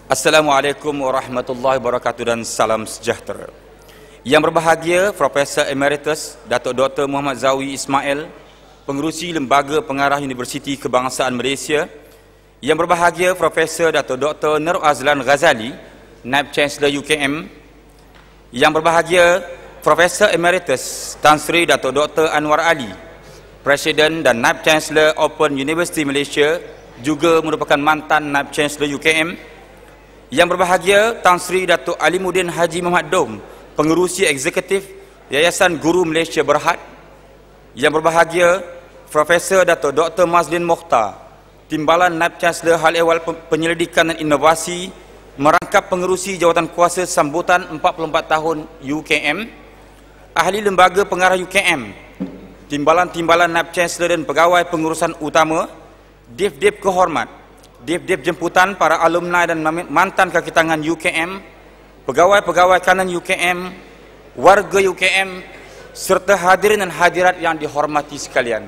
Assalamualaikum warahmatullahi wabarakatuh dan salam sejahtera. Yang berbahagia Profesor Emeritus Datuk Dr. Muhammad Zawi Ismail, Pengerusi Lembaga Pengarah Universiti Kebangsaan Malaysia. Yang berbahagia Profesor Datuk Dr. Nur Azlan Ghazali, Naib Chancellor UKM. Yang berbahagia Profesor Emeritus Tan Sri Datuk Dr. Anwar Ali, Presiden dan Naib Chancellor Open University Malaysia, juga merupakan mantan Naib Chancellor UKM. Yang berbahagia Tan Sri Datuk Alimuddin Haji Muhammad Dom, Pengerusi Eksekutif Yayasan Guru Malaysia Berhad. Yang berbahagia Profesor Datuk Dr. Mazlin Mokhtar, Timbalan Naib Chancellor Hal Ehwal Penyelidikan dan Inovasi, merangkap pengerusi jawatan kuasa sambutan 44 tahun UKM. Ahli Lembaga Pengarah UKM, Timbalan-timbalan Naib Chancellor dan pegawai pengurusan utama, Div-Div kehormat, Div-Div jemputan, para alumni dan mantan kaki tangan UKM, pegawai-pegawai kanan UKM, warga UKM, serta hadirin dan hadirat yang dihormati sekalian.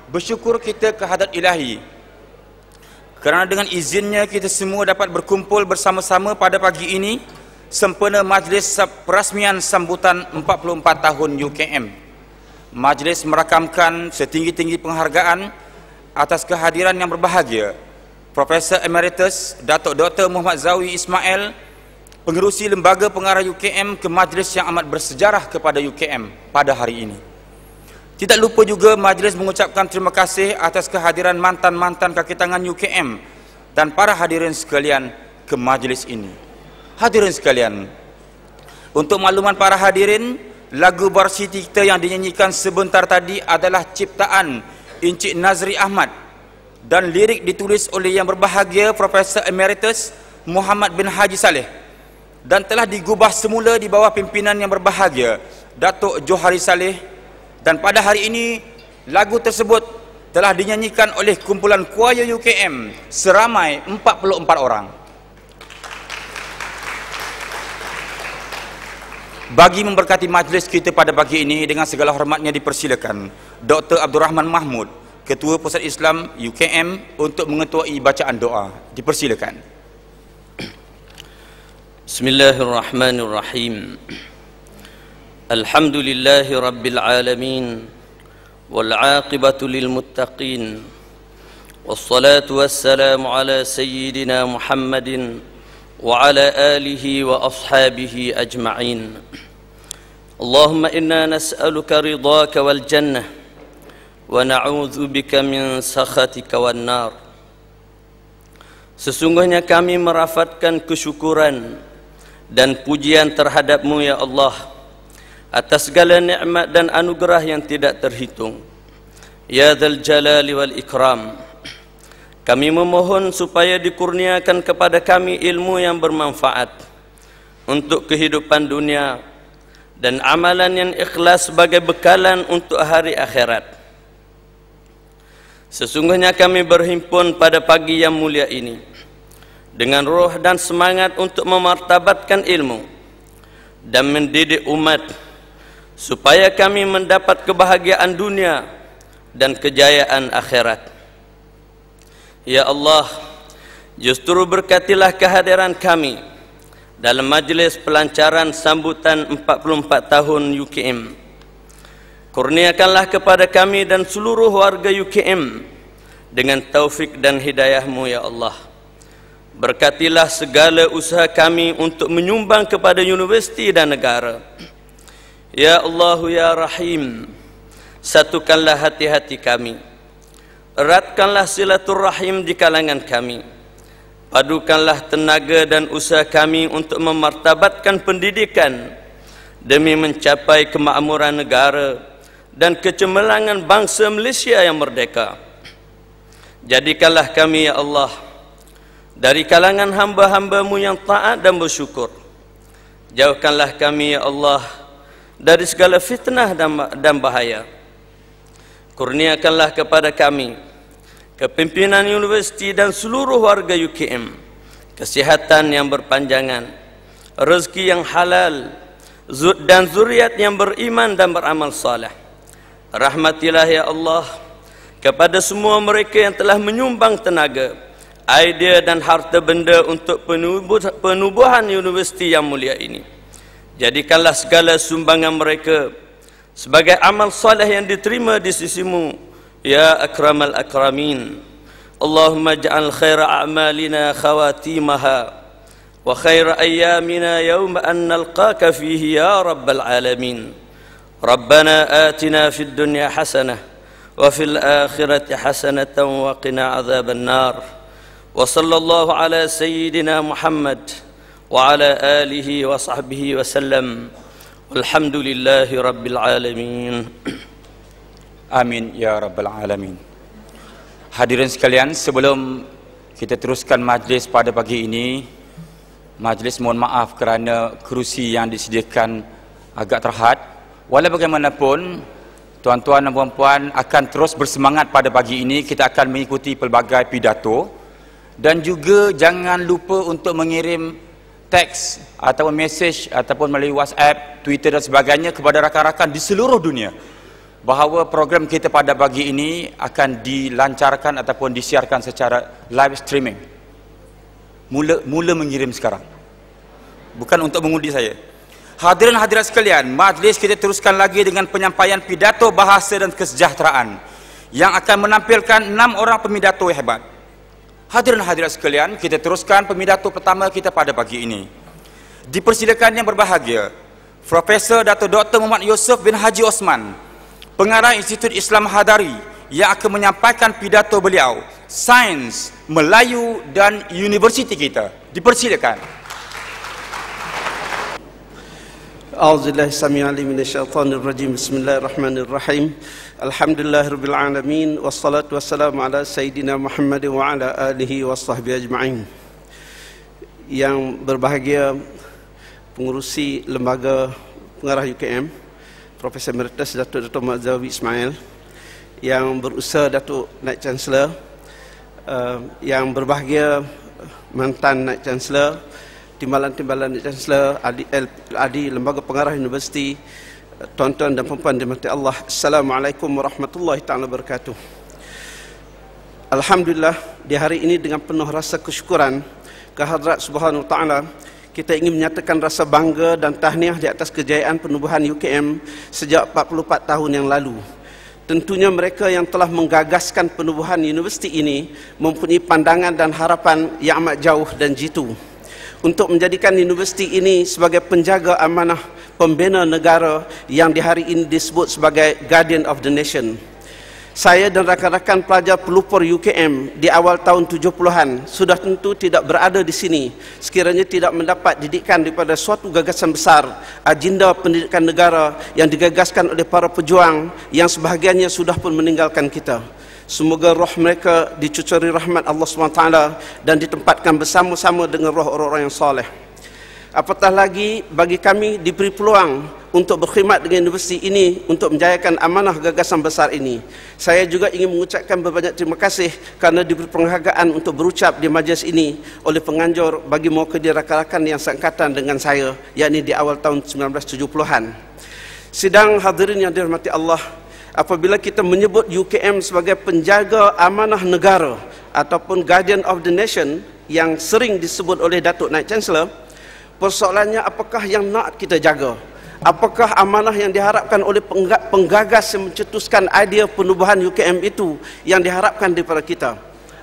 Bersyukur kita kehadrat Ilahi kerana dengan izinnya kita semua dapat berkumpul bersama-sama pada pagi ini sempena majlis perasmian sambutan 44 tahun UKM. Majlis merakamkan setinggi-tinggi penghargaan atas kehadiran yang berbahagia Profesor Emeritus Datuk Dr. Muhammad Zawi Ismail, Pengerusi Lembaga Pengarah UKM, ke majlis yang amat bersejarah kepada UKM pada hari ini. Tidak lupa juga majlis mengucapkan terima kasih atas kehadiran mantan-mantan kaki tangan UKM dan para hadirin sekalian ke majlis ini. Hadirin sekalian, untuk makluman para hadirin, lagu varsity kita yang dinyanyikan sebentar tadi adalah ciptaan Encik Nazri Ahmad dan lirik ditulis oleh yang berbahagia Profesor Emeritus Muhammad bin Haji Saleh dan telah digubah semula di bawah pimpinan yang berbahagia Datuk Johari Saleh, dan pada hari ini lagu tersebut telah dinyanyikan oleh kumpulan kuaya UKM seramai 44 orang. Bagi memberkati majlis kita pada pagi ini, dengan segala hormatnya dipersilakan Dr. Abdul Rahman Mahmud, Ketua Pusat Islam UKM, untuk mengetuai bacaan doa. Dipersilakan. Bismillahirrahmanirrahim. Alhamdulillahi Rabbil Alamin, wal aqibatu lil muttaqin, wassalatu wassalamu ala sayyidina Muhammadin wa ala alihi wa ashabihi ajma'in. Allahumma inna nas'aluka ridhaka wal jannah wa na'udzu bika min sakhatika wan nar. Sesungguhnya kami merafatkan kesyukuran dan pujian terhadap-Mu ya Allah atas segala nikmat dan anugerah yang tidak terhitung. Ya Dzal Jalali wal Ikram, kami memohon supaya dikurniakan kepada kami ilmu yang bermanfaat untuk kehidupan dunia dan amalan yang ikhlas sebagai bekalan untuk hari akhirat. Sesungguhnya kami berhimpun pada pagi yang mulia ini dengan roh dan semangat untuk memartabatkan ilmu dan mendidik umat supaya kami mendapat kebahagiaan dunia dan kejayaan akhirat. Ya Allah, justru berkatilah kehadiran kami dalam majlis pelancaran sambutan 44 tahun UKM. Kurniakanlah kepada kami dan seluruh warga UKM dengan taufik dan hidayah-Mu ya Allah. Berkatilah segala usaha kami untuk menyumbang kepada universiti dan negara. Ya Allah ya Rahim, satukanlah hati-hati kami, eratkanlah silaturrahim di kalangan kami, padukanlah tenaga dan usaha kami untuk memartabatkan pendidikan demi mencapai kemakmuran negara dan kecemerlangan bangsa Malaysia yang merdeka. Jadikanlah kami ya Allah dari kalangan hamba-hamba-Mu yang taat dan bersyukur. Jauhkanlah kami ya Allah dari segala fitnah dan bahaya. Kurniakanlah kepada kami, kepimpinan universiti dan seluruh warga UKM, kesihatan yang berpanjangan, rezeki yang halal, dan zuriat yang beriman dan beramal saleh. Rahmatilah ya Allah kepada semua mereka yang telah menyumbang tenaga, idea dan harta benda untuk penubuhan universiti yang mulia ini. Jadikanlah segala sumbangan mereka sebagai amal soleh yang diterima di sisimu, ya akramal akramin. Allahumma ja'al khaira a'malina khawatimaha wa khaira ayyamina yawma an nalqaka fihi ya rabbal alamin. Rabbana atina fid dunya hasanah wa fil akhirati hasanatan wa qina adzaban nar. Wa sallallahu ala sayyidina Muhammad wa ala alihi wa sahbihi wa sallam. Walhamdulillahi rabbil alamin. Amin ya rabbal alamin. Hadirin sekalian, sebelum kita teruskan majlis pada pagi ini, majlis mohon maaf kerana kerusi yang disediakan agak terhad. Walau bagaimanapun, tuan-tuan dan puan-puan akan terus bersemangat pada pagi ini. Kita akan mengikuti pelbagai pidato, dan juga jangan lupa untuk mengirim teks ataupun mesej ataupun melalui WhatsApp, Twitter dan sebagainya kepada rakan-rakan di seluruh dunia bahawa program kita pada pagi ini akan dilancarkan ataupun disiarkan secara live streaming. Mula mengirim sekarang, bukan untuk mengundi saya. Hadirin hadirat sekalian, majlis kita teruskan lagi dengan penyampaian pidato bahasa dan kesejahteraan yang akan menampilkan 6 orang pemidato yang hebat. Hadirin hadirat sekalian, kita teruskan pemidato pertama kita pada pagi ini. Dipersilakan yang berbahagia Profesor Dato' Dr. Muhammad Yusof bin Haji Osman, Pengarah Institut Islam Hadari, yang akan menyampaikan pidato beliau, Sains, Melayu dan Universiti kita. Dipersilakan. A'udzubillahi samii'il 'alim minasyaitonir rajim. Bismillahirrahmanirrahim. Alhamdulillahirabbil alamin wassalatu wassalamu ala sayidina Muhammad wa ala alihi washabbihi ajma'in. Yang berbahagia pengurusi lembaga pengarah UKM, Profesor Emeritus Datuk Muhammad Zawi Ismail, yang berusaha Datuk Naib Chancellor, yang berbahagia mantan Naib Chancellor, timbalan-timbalan Naib Chancellor, adik lembaga pengarah universiti, tuan-tuan dan puan-puan dirahmati Allah. Assalamualaikum warahmatullahi taala wabarakatuh. Alhamdulillah, di hari ini dengan penuh rasa kesyukuran kehadrat Subhanahu wa taala, kita ingin menyatakan rasa bangga dan tahniah di atas kejayaan penubuhan UKM sejak 44 tahun yang lalu. Tentunya mereka yang telah menggagaskan penubuhan universiti ini mempunyai pandangan dan harapan yang amat jauh dan jitu untuk menjadikan universiti ini sebagai penjaga amanah pembina negara yang di hari ini disebut sebagai Guardian of the Nation. Saya dan rakan-rakan pelajar pelupur UKM di awal tahun 70-an sudah tentu tidak berada di sini sekiranya tidak mendapat didikan daripada suatu gagasan besar, agenda pendidikan negara yang digagaskan oleh para pejuang yang sebahagiannya sudah pun meninggalkan kita. Semoga roh mereka dicucuri rahmat Allah SWT dan ditempatkan bersama-sama dengan roh orang-orang yang soleh. Apatah lagi bagi kami diberi peluang untuk berkhidmat dengan universiti ini untuk menjayakan amanah gagasan besar ini. Saya juga ingin mengucapkan berbanyak terima kasih kerana diberi penghargaan untuk berucap di majlis ini oleh penganjur bagi mewakili rakan-rakan yang seangkatan dengan saya, yakni di awal tahun 1970-an. Sidang hadirin yang dirahmati Allah, apabila kita menyebut UKM sebagai penjaga amanah negara ataupun Guardian of the Nation yang sering disebut oleh Datuk Naib Chancellor, persoalannya apakah yang nak kita jaga? Apakah amanah yang diharapkan oleh penggagas yang mencetuskan idea penubuhan UKM itu yang diharapkan daripada kita?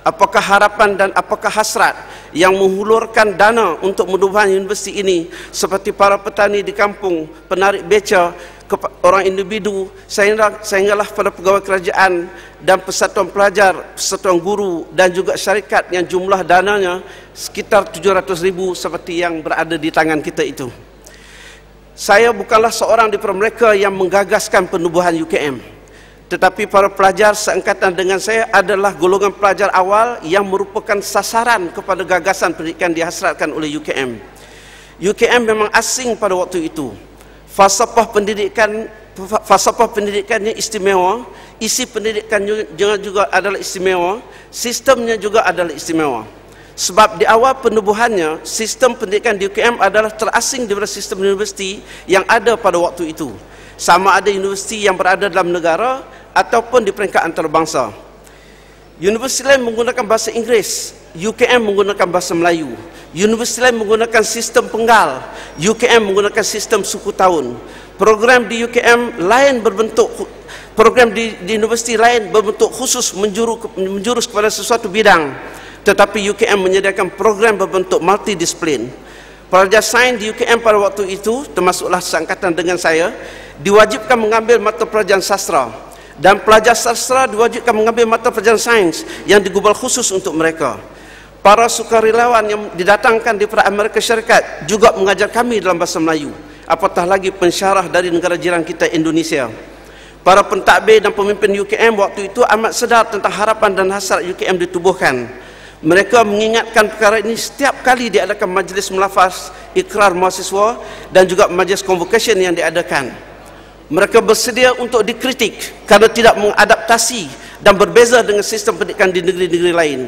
Apakah harapan dan apakah hasrat yang menghulurkan dana untuk penubuhan universiti ini seperti para petani di kampung, penarik beca, orang individu, sehinggalah pada pegawai kerajaan dan persatuan pelajar, persatuan guru dan juga syarikat yang jumlah dananya sekitar 700,000 seperti yang berada di tangan kita itu. Saya bukanlah seorang daripada mereka yang menggagaskan penubuhan UKM, tetapi para pelajar seangkatan dengan saya adalah golongan pelajar awal yang merupakan sasaran kepada gagasan pendidikan dihasratkan oleh UKM. UKM memang asing pada waktu itu. Falsafah pendidikannya istimewa, isi pendidikannya juga adalah istimewa, sistemnya juga adalah istimewa. Sebab di awal penubuhannya, sistem pendidikan di UKM adalah terasing daripada sistem universiti yang ada pada waktu itu. Sama ada universiti yang berada dalam negara ataupun di peringkat antarabangsa. Universiti lain menggunakan bahasa Inggeris, UKM menggunakan bahasa Melayu. Universiti lain menggunakan sistem penggal, UKM menggunakan sistem suku tahun. Program di UKM lain berbentuk, program di universiti lain berbentuk khusus menjurus kepada sesuatu bidang, tetapi UKM menyediakan program berbentuk multidisiplin. Pelajar sains di UKM pada waktu itu, termasuklah seangkatan dengan saya, diwajibkan mengambil mata pelajaran sastra, dan pelajar sastra diwajibkan mengambil mata pelajaran sains yang digubal khusus untuk mereka. Para sukarelawan yang didatangkan daripada Amerika Syarikat juga mengajar kami dalam bahasa Melayu, apatah lagi pensyarah dari negara jiran kita Indonesia. Para pentadbir dan pemimpin UKM waktu itu amat sedar tentang harapan dan hasrat UKM ditubuhkan. Mereka mengingatkan perkara ini setiap kali diadakan majlis melafaz ikrar mahasiswa dan juga majlis convocation yang diadakan. Mereka bersedia untuk dikritik kerana tidak mengadaptasi dan berbeza dengan sistem pendidikan di negeri-negeri lain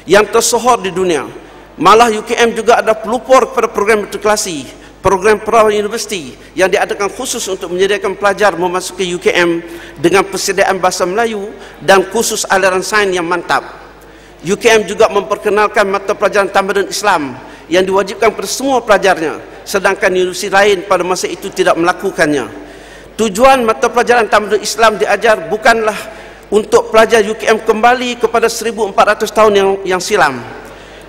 yang tersohor di dunia. Malah UKM juga ada pelupur kepada program matrikulasi, program pra-universiti yang diadakan khusus untuk menyediakan pelajar memasuki UKM dengan persediaan bahasa Melayu dan khusus aliran sains yang mantap. UKM juga memperkenalkan mata pelajaran tamadun Islam yang diwajibkan kepada semua pelajarnya, sedangkan universiti lain pada masa itu tidak melakukannya. Tujuan mata pelajaran tamadun Islam diajar bukanlah untuk pelajar UKM kembali kepada 1400 tahun yang silam,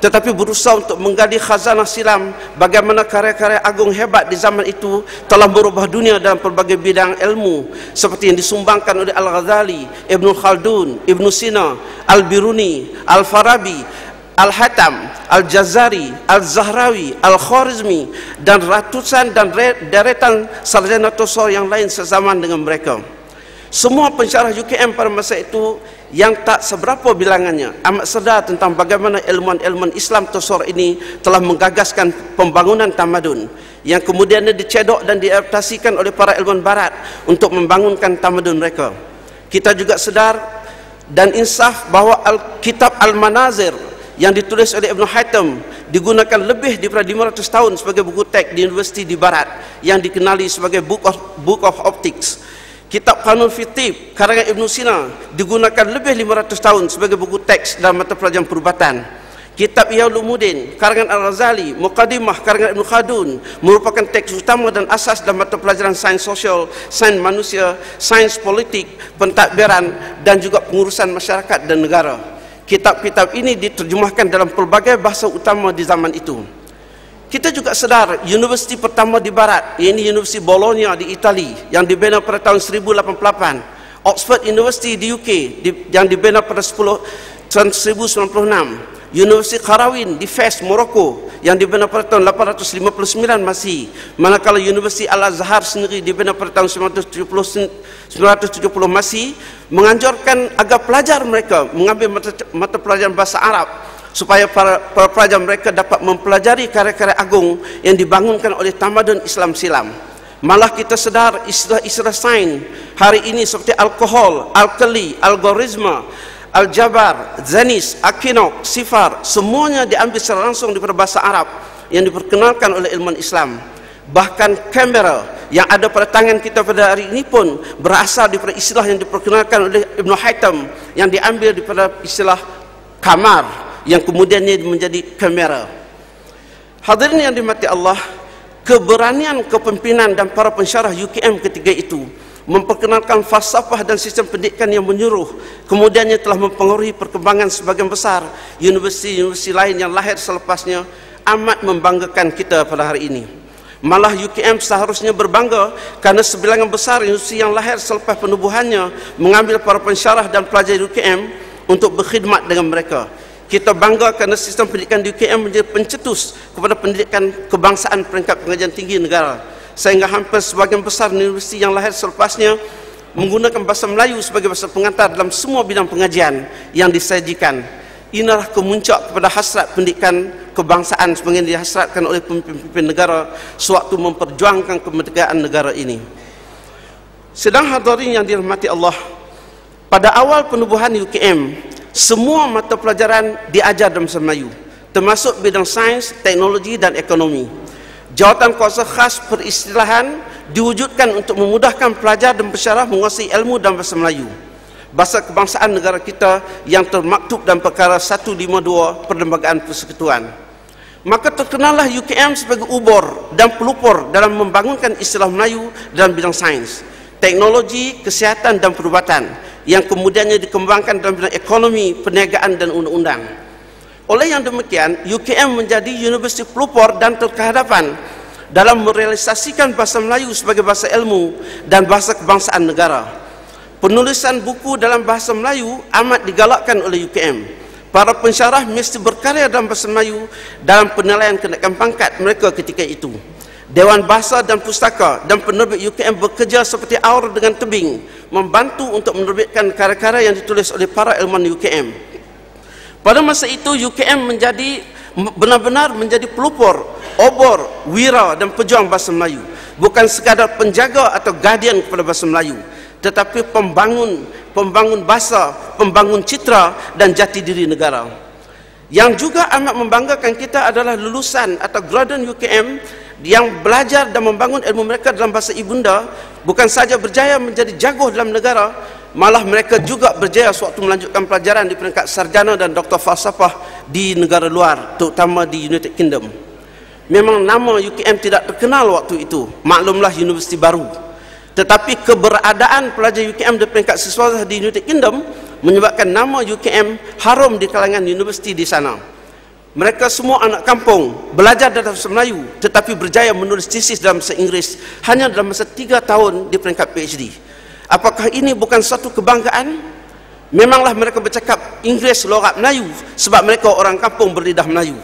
tetapi berusaha untuk menggali khazanah silam bagaimana karya-karya agung hebat di zaman itu telah merubah dunia dalam pelbagai bidang ilmu seperti yang disumbangkan oleh Al-Ghazali, Ibn Khaldun, Ibn Sina, Al-Biruni, Al-Farabi, Al-Hatam, Al-Jazari, Al-Zahrawi, Al-Khwarizmi dan ratusan dan deretan sarjana tosor yang lain sezaman dengan mereka. Semua pensyarah UKM pada masa itu yang tak seberapa bilangannya amat sedar tentang bagaimana ilmuwan-ilmuwan Islam tosor ini telah menggagaskan pembangunan tamadun yang kemudian dicedok dan diadaptasikan oleh para ilmuwan barat untuk membangunkan tamadun mereka. Kita juga sedar dan insaf bahawa kitab Al-Manazir yang ditulis oleh Ibn Haytham digunakan lebih daripada 500 tahun sebagai buku teks di universiti di barat yang dikenali sebagai Book of Optics. Kitab Qanun Fitib karangan Ibn Sina digunakan lebih 500 tahun sebagai buku teks dalam mata pelajaran perubatan. Kitab Ihya Ulumuddin karangan Al-Ghazali, Muqaddimah karangan Ibn Khaldun merupakan teks utama dan asas dalam mata pelajaran sains sosial, sains manusia, sains politik, pentadbiran dan juga pengurusan masyarakat dan negara. Kitab-kitab ini diterjemahkan dalam pelbagai bahasa utama di zaman itu. Kita juga sedar universiti pertama di barat, iaitu Universiti Bologna di Itali yang dibina pada tahun 1088, Oxford University di UK yang dibina pada tahun 1096, Universiti Qarawin di Fes, Morocco yang dibina pada tahun 859 Masihi, manakala Universiti Al-Azhar sendiri dibina pada tahun 970 Masihi, menganjurkan agar pelajar mereka mengambil mata pelajaran bahasa Arab supaya para pelajar mereka dapat mempelajari karya-karya agung yang dibangunkan oleh tamadun Islam silam. Malah kita sedar istilah-istilah sains hari ini seperti alkohol, alkali, algoritma, aljabar, zanis, akinok, sifar, semuanya diambil secara langsung daripada bahasa Arab yang diperkenalkan oleh ilmuwan Islam. Bahkan kamera yang ada pada tangan kita pada hari ini pun berasal daripada istilah yang diperkenalkan oleh Ibn Haytham yang diambil daripada istilah kamar yang kemudiannya menjadi kamera. Hadirin yang dirahmati Allah, keberanian kepimpinan dan para pensyarah UKM ketika itu memperkenalkan falsafah dan sistem pendidikan yang menyuruh, kemudiannya telah mempengaruhi perkembangan sebagian besar universiti-universiti lain yang lahir selepasnya, amat membanggakan kita pada hari ini. Malah UKM seharusnya berbangga kerana sebilangan besar universiti yang lahir selepas penubuhannya mengambil para pensyarah dan pelajar UKM untuk berkhidmat dengan mereka. Kita bangga kerana sistem pendidikan di UKM menjadi pencetus kepada pendidikan kebangsaan peringkat pengajian tinggi negara, sehingga hampir sebagian besar universiti yang lahir selepasnya menggunakan bahasa Melayu sebagai bahasa pengantar dalam semua bidang pengajian yang disajikan. Inilah kemuncak kepada hasrat pendidikan kebangsaan sebagaimana dihasratkan oleh pemimpin negara sewaktu memperjuangkan kemerdekaan negara ini. Sedang hadirin yang dirahmati Allah, pada awal penubuhan UKM, semua mata pelajaran diajar dalam bahasa Melayu, termasuk bidang sains, teknologi dan ekonomi. Jawatan kuasa khas peristilahan diwujudkan untuk memudahkan pelajar dan pensyarah menguasai ilmu dalam bahasa Melayu. bahasa kebangsaan negara kita yang termaktub dalam perkara 152 Perlembagaan Persekutuan. Maka terkenallah UKM sebagai ubor dan pelupur dalam membangunkan istilah Melayu dalam bidang sains, teknologi, kesihatan dan perubatan yang kemudiannya dikembangkan dalam bidang ekonomi, perniagaan dan undang-undang. Oleh yang demikian, UKM menjadi universiti pelupur dan terkehadapan dalam merealisasikan bahasa Melayu sebagai bahasa ilmu dan bahasa kebangsaan negara. Penulisan buku dalam bahasa Melayu amat digalakkan oleh UKM. Para pensyarah mesti berkarya dalam bahasa Melayu dalam penilaian kenaikan pangkat mereka ketika itu. Dewan Bahasa dan Pustaka dan penerbit UKM bekerja seperti aur dengan tebing, membantu untuk menerbitkan karya-karya yang ditulis oleh para ilmuwan UKM. Pada masa itu UKM benar-benar menjadi pelupur, obor, wira dan pejuang bahasa Melayu. Bukan sekadar penjaga atau guardian kepada bahasa Melayu, tetapi pembangun bahasa, pembangun citra dan jati diri negara. Yang juga amat membanggakan kita adalah lulusan atau graduan UKM yang belajar dan membangun ilmu mereka dalam bahasa ibunda, bukan saja berjaya menjadi jago dalam negara, malah mereka juga berjaya sewaktu melanjutkan pelajaran di peringkat sarjana dan doktor falsafah di negara luar, terutama di United Kingdom. Memang nama UKM tidak terkenal waktu itu, maklumlah universiti baru. Tetapi keberadaan pelajar UKM di peringkat siswa di United Kingdom menyebabkan nama UKM harum di kalangan universiti di sana. Mereka semua anak kampung, belajar dalam bahasa Melayu, tetapi berjaya menulis tesis dalam bahasa Inggeris hanya dalam masa 3 tahun di peringkat PhD. Apakah ini bukan satu kebanggaan? Memanglah mereka bercakap Inggeris logat Melayu sebab mereka orang kampung berlidah Melayu.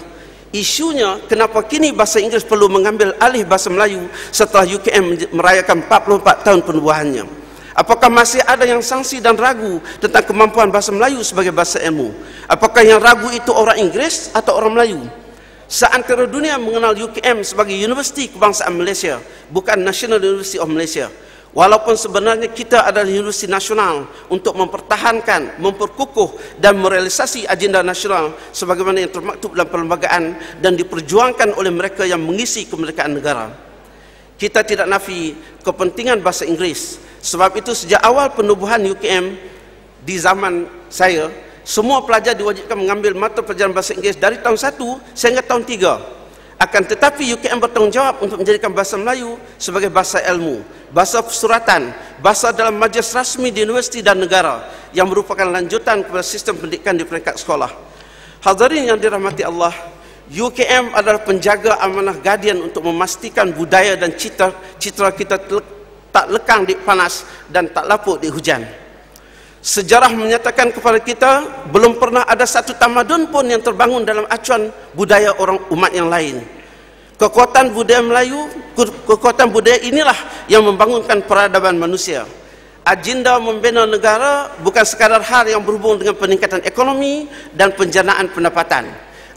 Isunya, kenapa kini bahasa Inggeris perlu mengambil alih bahasa Melayu setelah UKM merayakan 44 tahun penubuhannya? Apakah masih ada yang sangsi dan ragu tentang kemampuan bahasa Melayu sebagai bahasa ilmu? Apakah yang ragu itu orang Inggeris atau orang Melayu? Seantero dunia mengenal UKM sebagai Universiti Kebangsaan Malaysia, bukan National University of Malaysia. Walaupun sebenarnya kita adalah universiti nasional untuk mempertahankan, memperkukuh dan merealisasi agenda nasional sebagaimana yang termaktub dalam perlembagaan dan diperjuangkan oleh mereka yang mengisi kemerdekaan negara. Kita tidak nafi kepentingan bahasa Inggeris. Sebab itu sejak awal penubuhan UKM di zaman saya, semua pelajar diwajibkan mengambil mata pelajaran bahasa Inggeris dari tahun 1 sehingga tahun 3. Akan tetapi UKM bertanggungjawab untuk menjadikan bahasa Melayu sebagai bahasa ilmu, bahasa suratan, bahasa dalam majlis rasmi di universiti dan negara yang merupakan lanjutan kepada sistem pendidikan di peringkat sekolah. Hadirin yang dirahmati Allah, UKM adalah penjaga amanah guardian untuk memastikan budaya dan citra kita tak lekang di panas dan tak lapuk di hujan. Sejarah menyatakan kepada kita belum pernah ada satu tamadun pun yang terbangun dalam acuan budaya orang umat yang lain. Kekuatan budaya Melayu, kekuatan budaya inilah yang membangunkan peradaban manusia. Agenda membina negara bukan sekadar hal yang berhubung dengan peningkatan ekonomi dan penjanaan pendapatan.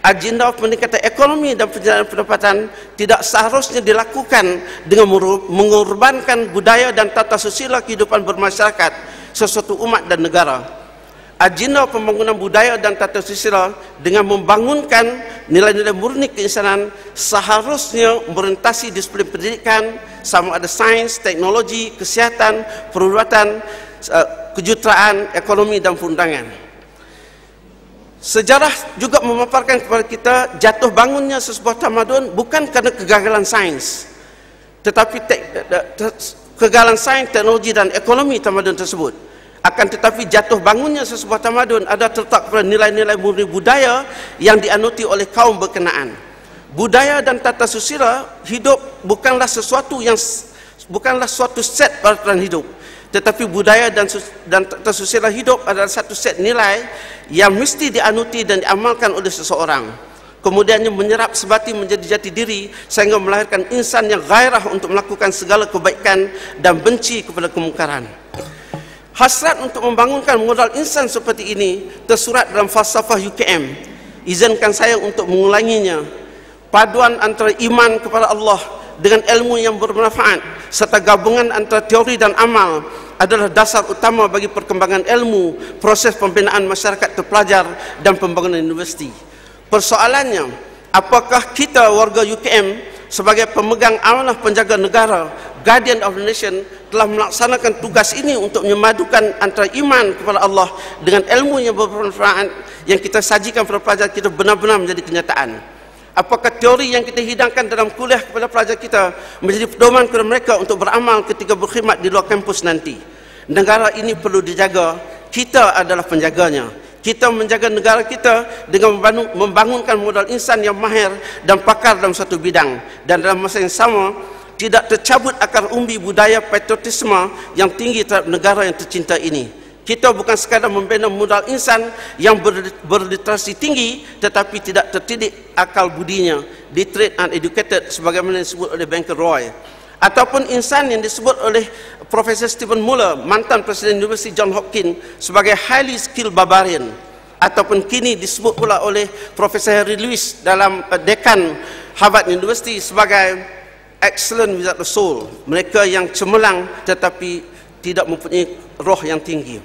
Agenda peningkatan ekonomi dan penjanaan pendapatan tidak seharusnya dilakukan dengan mengorbankan budaya dan tata susila kehidupan bermasyarakat sesuatu umat dan negara. Agenda pembangunan budaya dan tata susila dengan membangunkan nilai-nilai murni keinsanan seharusnya merentasi disiplin pendidikan sama ada sains, teknologi, kesihatan, perubatan, kejuruteraan, ekonomi dan perundangan. Sejarah juga memaparkan kepada kita jatuh bangunnya sesebuah tamadun bukan kerana kegagalan sains, tetapi kegagalan sains, teknologi dan ekonomi tamadun tersebut. Akan tetapi jatuh bangunnya sesebuah tamadun ada terletak pada nilai-nilai murni budaya yang dianuti oleh kaum berkenaan. Budaya dan tata susila hidup bukanlah suatu set peraturan hidup, tetapi budaya dan tata susila hidup adalah satu set nilai yang mesti dianuti dan diamalkan oleh seseorang. Kemudiannya menyerap sebati menjadi jati diri sehingga melahirkan insan yang gairah untuk melakukan segala kebaikan dan benci kepada kemungkaran. Hasrat untuk membangunkan modal insan seperti ini tersurat dalam falsafah UKM. Izinkan saya untuk mengulanginya. Paduan antara iman kepada Allah dengan ilmu yang bermanfaat serta gabungan antara teori dan amal adalah dasar utama bagi perkembangan ilmu, proses pembinaan masyarakat terpelajar dan pembangunan universiti. Persoalannya, apakah kita warga UKM sebagai pemegang amanah penjaga negara Guardian of the Nation, telah melaksanakan tugas ini untuk memadukan antara iman kepada Allah dengan ilmu yang bermanfaat yang kita sajikan kepada pelajar kita benar-benar menjadi kenyataan. Apakah teori yang kita hidangkan dalam kuliah kepada pelajar kita menjadi pedoman kepada mereka untuk beramal ketika berkhidmat di luar kampus nanti? Negara ini perlu dijaga, kita adalah penjaganya. Kita menjaga negara kita dengan membangunkan modal insan yang mahir dan pakar dalam satu bidang, dan dalam masa yang sama tidak tercabut akar umbi budaya patriotisme yang tinggi terhadap negara yang tercinta ini. Kita bukan sekadar membina modal insan yang berliterasi tinggi tetapi tidak terdidik akal budinya, literate and educated sebagaimana disebut oleh Banker Roy, ataupun insan yang disebut oleh Profesor Stephen Muller, mantan Presiden Universiti Johns Hopkins, sebagai highly skilled barbarian, ataupun kini disebut pula oleh Profesor Harry Lewis dalam dekan Harvard University sebagai excellent without the soul, mereka yang cemerlang tetapi tidak mempunyai roh yang tinggi.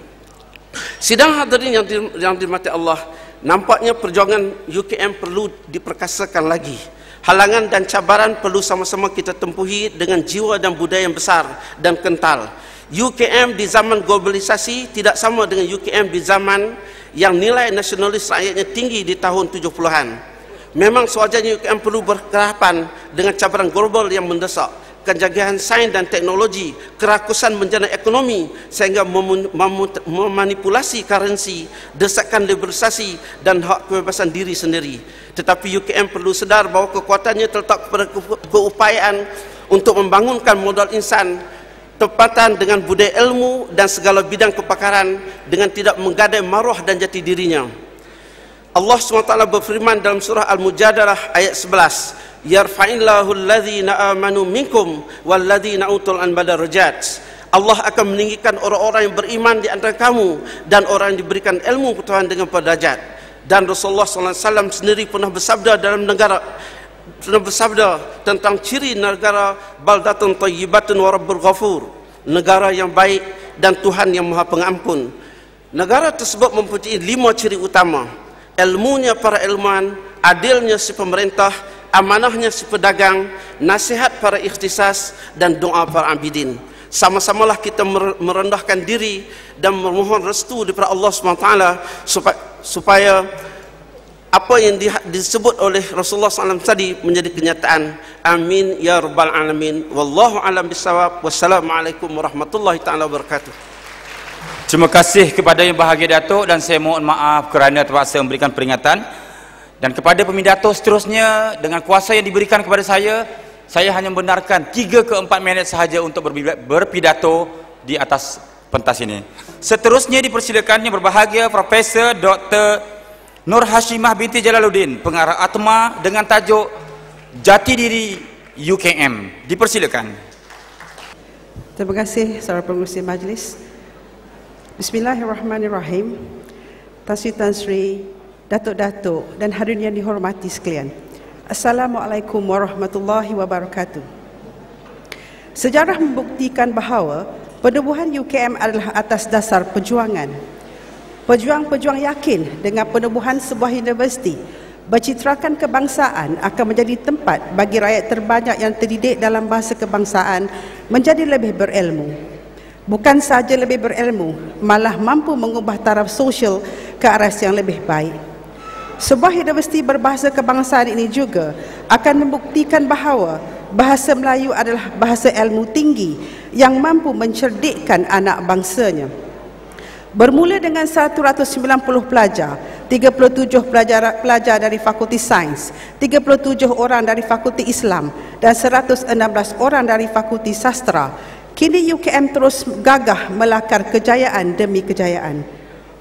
Sidang hadirin yang dirahmati Allah, nampaknya perjuangan UKM perlu diperkasakan lagi. Halangan dan cabaran perlu sama-sama kita tempuhi dengan jiwa dan budaya yang besar dan kental. UKM di zaman globalisasi tidak sama dengan UKM di zaman yang nilai nasionalis rakyatnya tinggi di tahun 70-an. Memang sewajarnya UKM perlu berhadapan dengan cabaran global yang mendesak, kejanggihan sains dan teknologi, kerakusan menjana ekonomi sehingga memanipulasi currency, desakan liberalisasi dan hak kebebasan diri sendiri. Tetapi UKM perlu sedar bahawa kekuatannya terletak pada keupayaan untuk membangunkan modal insan tempatan dengan budaya ilmu dan segala bidang kepakaran dengan tidak menggadai maruah dan jati dirinya. Allah SWT berfirman dalam surah Al-Mujadalah ayat 11, yarfa'illahu alladhina amanu minkum walladhina utul ilma darajat. Allah akan meninggikan orang-orang yang beriman di antara kamu dan orang yang diberikan ilmu pengetahuan dengan derajat. Dan Rasulullah SAW sendiri pernah bersabda tentang ciri negara baldatun thayyibatun wa rabbul ghafur, negara yang baik dan Tuhan yang Maha Pengampun. Negara tersebut mempunyai 5 ciri utama: ilmunya para ilmuwan, adilnya si pemerintah, amanahnya si pedagang, nasihat para ikhtisas, dan doa para abidin. Sama-samalah kita merendahkan diri dan memohon restu daripada Allah SWT supaya apa yang disebut oleh Rasulullah SAW tadi menjadi kenyataan. Amin ya rabbal alamin. Wallahu alam bisawab. Wassalamualaikum warahmatullahi taala wabarakatuh. Terima kasih kepada yang bahagia Datuk, dan saya mohon maaf kerana terpaksa memberikan peringatan. Dan kepada pemidato seterusnya, dengan kuasa yang diberikan kepada saya hanya membenarkan 3 ke 4 minit sahaja untuk berpidato di atas pentas ini. Seterusnya dipersilakan yang berbahagia Profesor Dr. Nur Hashimah binti Jalaluddin, pengarah Atma dengan tajuk Jati Diri UKM. Dipersilakan. Terima kasih saudara pengerusi majlis. Bismillahirrahmanirrahim. Tan Sri, Datuk-datuk dan hadirin yang dihormati sekalian. Assalamualaikum warahmatullahi wabarakatuh. Sejarah membuktikan bahawa penubuhan UKM adalah atas dasar perjuangan. Pejuang-pejuang yakin dengan penubuhan sebuah universiti bercitrakan kebangsaan akan menjadi tempat bagi rakyat terbanyak yang terdidik dalam bahasa kebangsaan menjadi lebih berilmu. Bukan sahaja lebih berilmu, malah mampu mengubah taraf sosial ke arah yang lebih baik. Sebuah universiti berbahasa kebangsaan ini juga akan membuktikan bahawa bahasa Melayu adalah bahasa ilmu tinggi yang mampu mencerdikkan anak bangsanya. Bermula dengan 190 pelajar, 37 pelajar dari Fakulti Sains, 37 orang dari Fakulti Islam dan 116 orang dari Fakulti Sastra, kini UKM terus gagah melakar kejayaan demi kejayaan.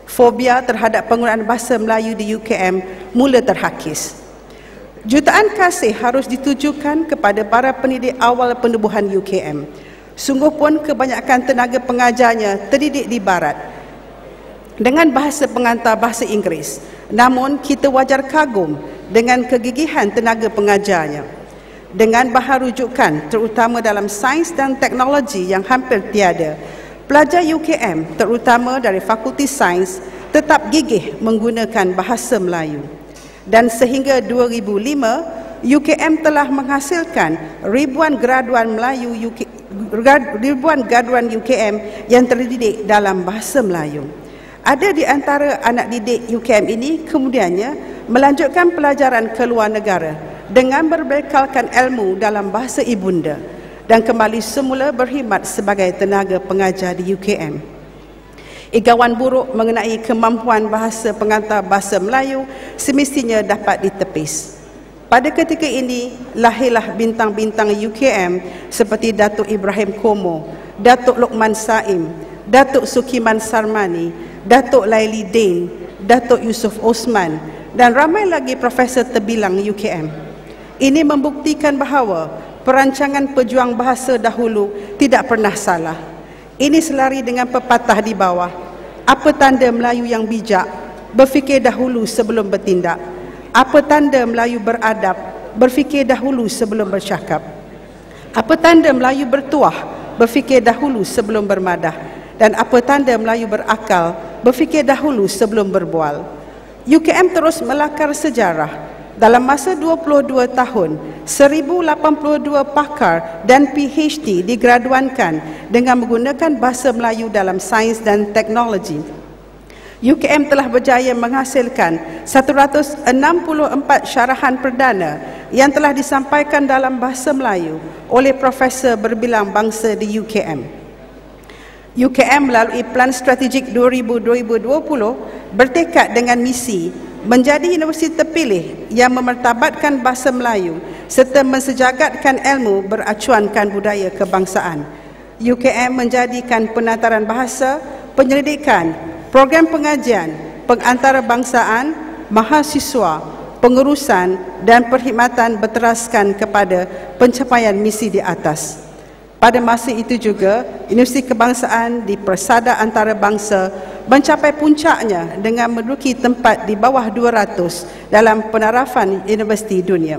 Fobia terhadap penggunaan bahasa Melayu di UKM mula terhakis. Jutaan kasih harus ditujukan kepada para pendidik awal penubuhan UKM. Sungguh pun kebanyakan tenaga pengajarnya terdidik di Barat dengan bahasa pengantar bahasa Inggeris. Namun kita wajar kagum dengan kegigihan tenaga pengajarnya. Dengan bahan rujukan terutama dalam sains dan teknologi yang hampir tiada, pelajar UKM terutama dari Fakulti Sains tetap gigih menggunakan bahasa Melayu. Dan sehingga 2005, UKM telah menghasilkan ribuan graduan Melayu ribuan graduan UKM yang terdidik dalam bahasa Melayu. Ada di antara anak didik UKM ini kemudiannya melanjutkan pelajaran ke luar negara dengan berbekalkan ilmu dalam bahasa ibunda dan kembali semula berkhidmat sebagai tenaga pengajar di UKM. Igawan buruk mengenai kemampuan bahasa pengantar bahasa Melayu semestinya dapat ditepis. Pada ketika ini, lahirlah bintang-bintang UKM seperti Datuk Ibrahim Komo, Datuk Lokman Saim, Datuk Sukiman Sarmani, Datuk Laili Din, Datuk Yusuf Osman dan ramai lagi profesor terbilang UKM. Ini membuktikan bahawa perancangan pejuang bahasa dahulu tidak pernah salah. Ini selari dengan pepatah di bawah. Apa tanda Melayu yang bijak? Berfikir dahulu sebelum bertindak. Apa tanda Melayu beradab? Berfikir dahulu sebelum bercakap. Apa tanda Melayu bertuah? Berfikir dahulu sebelum bermadah. Dan apa tanda Melayu berakal? Berfikir dahulu sebelum berbual. UKM terus melakar sejarah. Dalam masa 22 tahun, 1082 pakar dan PhD digraduankan dengan menggunakan bahasa Melayu dalam sains dan teknologi. UKM telah berjaya menghasilkan 164 syarahan perdana yang telah disampaikan dalam bahasa Melayu oleh profesor berbilang bangsa di UKM. UKM melalui Plan Strategik 2020 bertekad dengan misi menjadi universiti terpilih yang memertabatkan bahasa Melayu serta mensejagatkan ilmu beracuankan budaya kebangsaan. UKM menjadikan penataran bahasa, penyelidikan, program pengajian, pengantarbangsaan, mahasiswa, pengurusan dan perkhidmatan berteraskan kepada pencapaian misi di atas. Pada masa itu juga, Universiti Kebangsaan di Persada Antarabangsa mencapai puncaknya dengan menduduki tempat di bawah 200 dalam penarafan universiti dunia.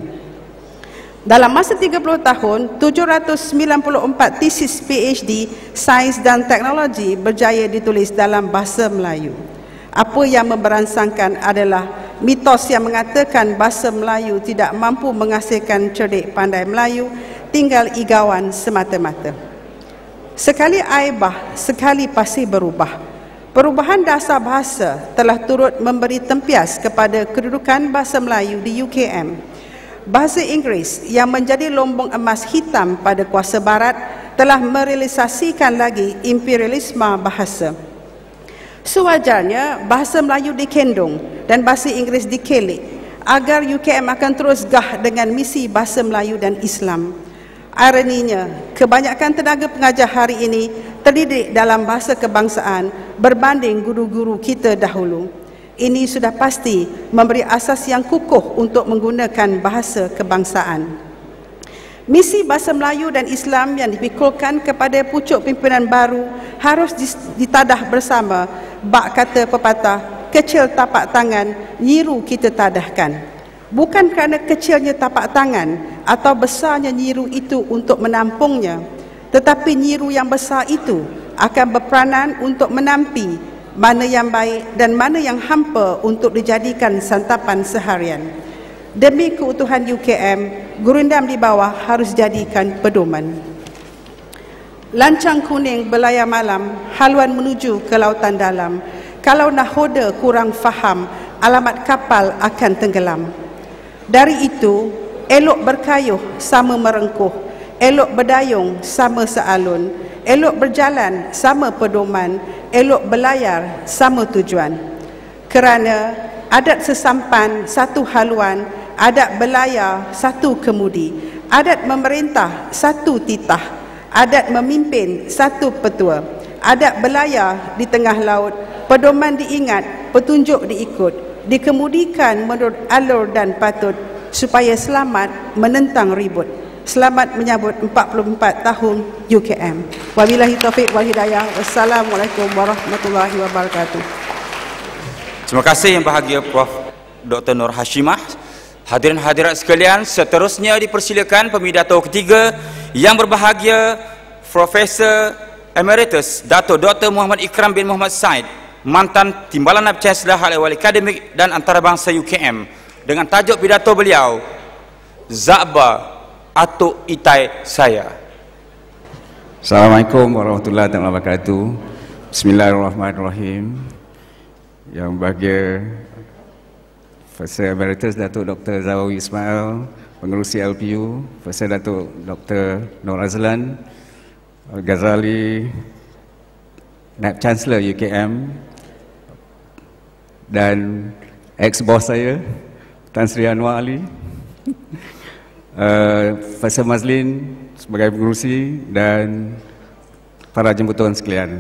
Dalam masa 30 tahun, 794 tesis PhD, sains dan teknologi berjaya ditulis dalam bahasa Melayu. Apa yang memberangsangkan adalah mitos yang mengatakan bahasa Melayu tidak mampu menghasilkan cerdik pandai Melayu, tinggal igawan semata-mata. Sekali aibah, sekali pasti berubah. Perubahan dasar bahasa telah turut memberi tempias kepada kedudukan bahasa Melayu di UKM. Bahasa Inggeris yang menjadi lombong emas hitam pada kuasa barat telah merealisasikan lagi imperialisme bahasa. Sewajarnya bahasa Melayu dikendung dan bahasa Inggeris dikelik agar UKM akan terus gah dengan misi bahasa Melayu dan Islam. Ironinya, kebanyakan tenaga pengajar hari ini terdidik dalam bahasa kebangsaan berbanding guru-guru kita dahulu. Ini sudah pasti memberi asas yang kukuh untuk menggunakan bahasa kebangsaan. Misi bahasa Melayu dan Islam yang dipikulkan kepada pucuk pimpinan baru harus ditadah bersama. Bak kata pepatah, kecil tapak tangan, nyiru kita tadahkan. Bukan kerana kecilnya tapak tangan atau besarnya nyiru itu untuk menampungnya, tetapi nyiru yang besar itu akan berperanan untuk menampi mana yang baik dan mana yang hampa untuk dijadikan santapan seharian. Demi keutuhan UKM, gurindam di bawah harus jadikan pedoman. Lancang kuning belayar malam, haluan menuju ke lautan dalam. Kalau nahoda kurang faham, alamat kapal akan tenggelam. Dari itu, elok berkayuh sama merengkuh, elok berdayung sama sealun, elok berjalan sama pedoman, elok berlayar sama tujuan. Kerana adat sesampan satu haluan, adat berlayar satu kemudi, adat memerintah satu titah, adat memimpin satu petua, adat berlayar di tengah laut, pedoman diingat, petunjuk diikut, dikemudikan menurut alur dan patut supaya selamat menentang ribut. Selamat menyambut 44 tahun UKM. Wabillahi taufiq wal hidayah. Wassalamualaikum warahmatullahi wabarakatuh. Terima kasih yang bahagia Prof. Dr. Nur Hashimah. Hadirin hadirat sekalian, seterusnya dipersilakan pemidato ketiga yang berbahagia Profesor Emeritus Dato' Dr. Muhammad Ikram bin Muhammad Said, mantan Timbalan Chancellor Hal Ehwal Akademik dan Antarabangsa UKM, dengan tajuk pidato beliau, Za'ba Atuk Itai Saya. Assalamualaikum warahmatullahi wabarakatuh. Bismillahirrahmanirrahim. Yang bahagia Profesor Emeritus Datuk Dr. Zawi Ismail, Pengerusi LPU, Profesor Datuk Dr. Nur Azlan Al-Ghazali, Naib Chancellor UKM, dan ex-bos saya Tan Sri Anwar Ali, Profesor Mazlin sebagai pengerusi, dan para jemputan sekalian.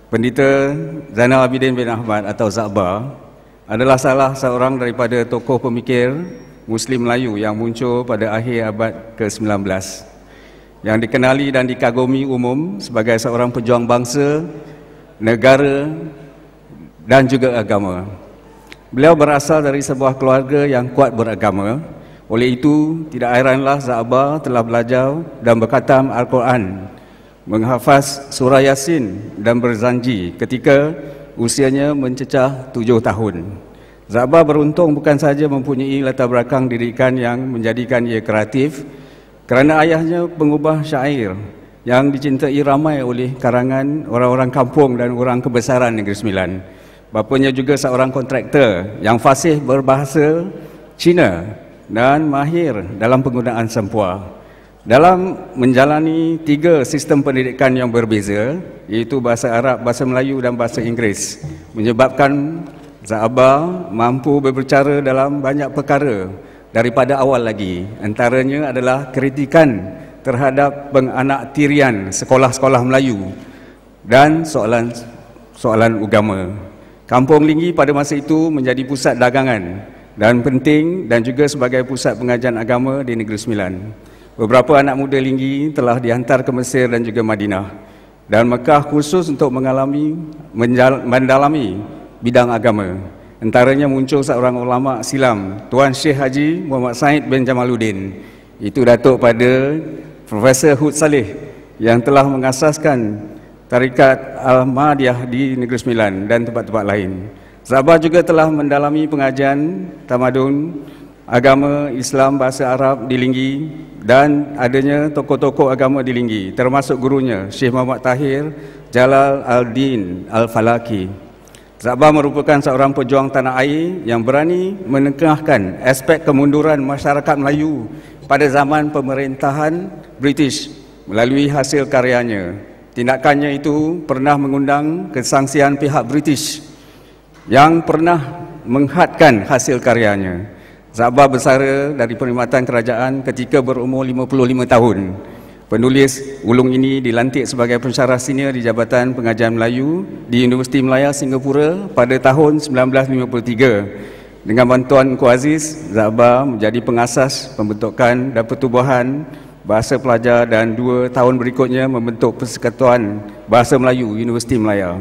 Pendeta Zainal Abidin bin Ahmad atau Zakbar adalah salah seorang daripada tokoh pemikir Muslim Melayu yang muncul pada akhir abad ke-19, yang dikenali dan dikagumi umum sebagai seorang pejuang bangsa, negara dan juga agama. Beliau berasal dari sebuah keluarga yang kuat beragama. Oleh itu, tidak heranlah Zakbar telah belajar dan berkhatam Al-Quran, menghafaz surah Yasin dan berzanji ketika usianya mencecah 7 tahun. Zakbar beruntung bukan sahaja mempunyai latar belakang didikan yang menjadikan ia kreatif, kerana ayahnya pengubah syair yang dicintai ramai oleh karangan orang-orang kampung dan orang kebesaran Negeri Sembilan. Bapanya juga seorang kontraktor yang fasih berbahasa Cina dan mahir dalam penggunaan sempua. Dalam menjalani 3 sistem pendidikan yang berbeza, iaitu bahasa Arab, bahasa Melayu dan bahasa Inggeris, menyebabkan Zakbar mampu berbicara dalam banyak perkara daripada awal lagi. Antaranya adalah kritikan terhadap penganaktirian sekolah-sekolah Melayu dan soalan agama. Kampung Linggi pada masa itu menjadi pusat dagangan dan penting, dan juga sebagai pusat pengajian agama di Negeri Sembilan. Beberapa anak muda Linggi telah dihantar ke Mesir dan juga Madinah dan Mekah khusus untuk mendalami bidang agama. Antaranya muncul seorang ulama Silam, Tuan Syekh Haji Muhammad Said bin Jamaluddin. Itu datuk pada Profesor Hud Saleh yang telah mengasaskan Tarikat Al-Mahdiah di Negeri Sembilan dan tempat-tempat lain. Zakbar juga telah mendalami pengajian tamadun agama Islam bahasa Arab di Linggi dan adanya tokoh-tokoh agama di Linggi, termasuk gurunya Syekh Muhammad Tahir Jalal Al-Din Al-Falaki. Zakbar merupakan seorang pejuang tanah air yang berani menengahkan aspek kemunduran masyarakat Melayu pada zaman pemerintahan British melalui hasil karyanya. Tindakannya itu pernah mengundang kesangsian pihak British yang pernah menghadkan hasil karyanya. Zakbar bersara dari perkhidmatan kerajaan ketika berumur 55 tahun. Penulis ulung ini dilantik sebagai pensyarah senior di Jabatan Pengajian Melayu di Universiti Malaya Singapura pada tahun 1953. Dengan bantuan Engku Aziz, Zakbar menjadi pengasas pembentukan dan pertubuhan Bahasa Pelajar dan 2 tahun berikutnya membentuk Persekutuan Bahasa Melayu Universiti Malaya.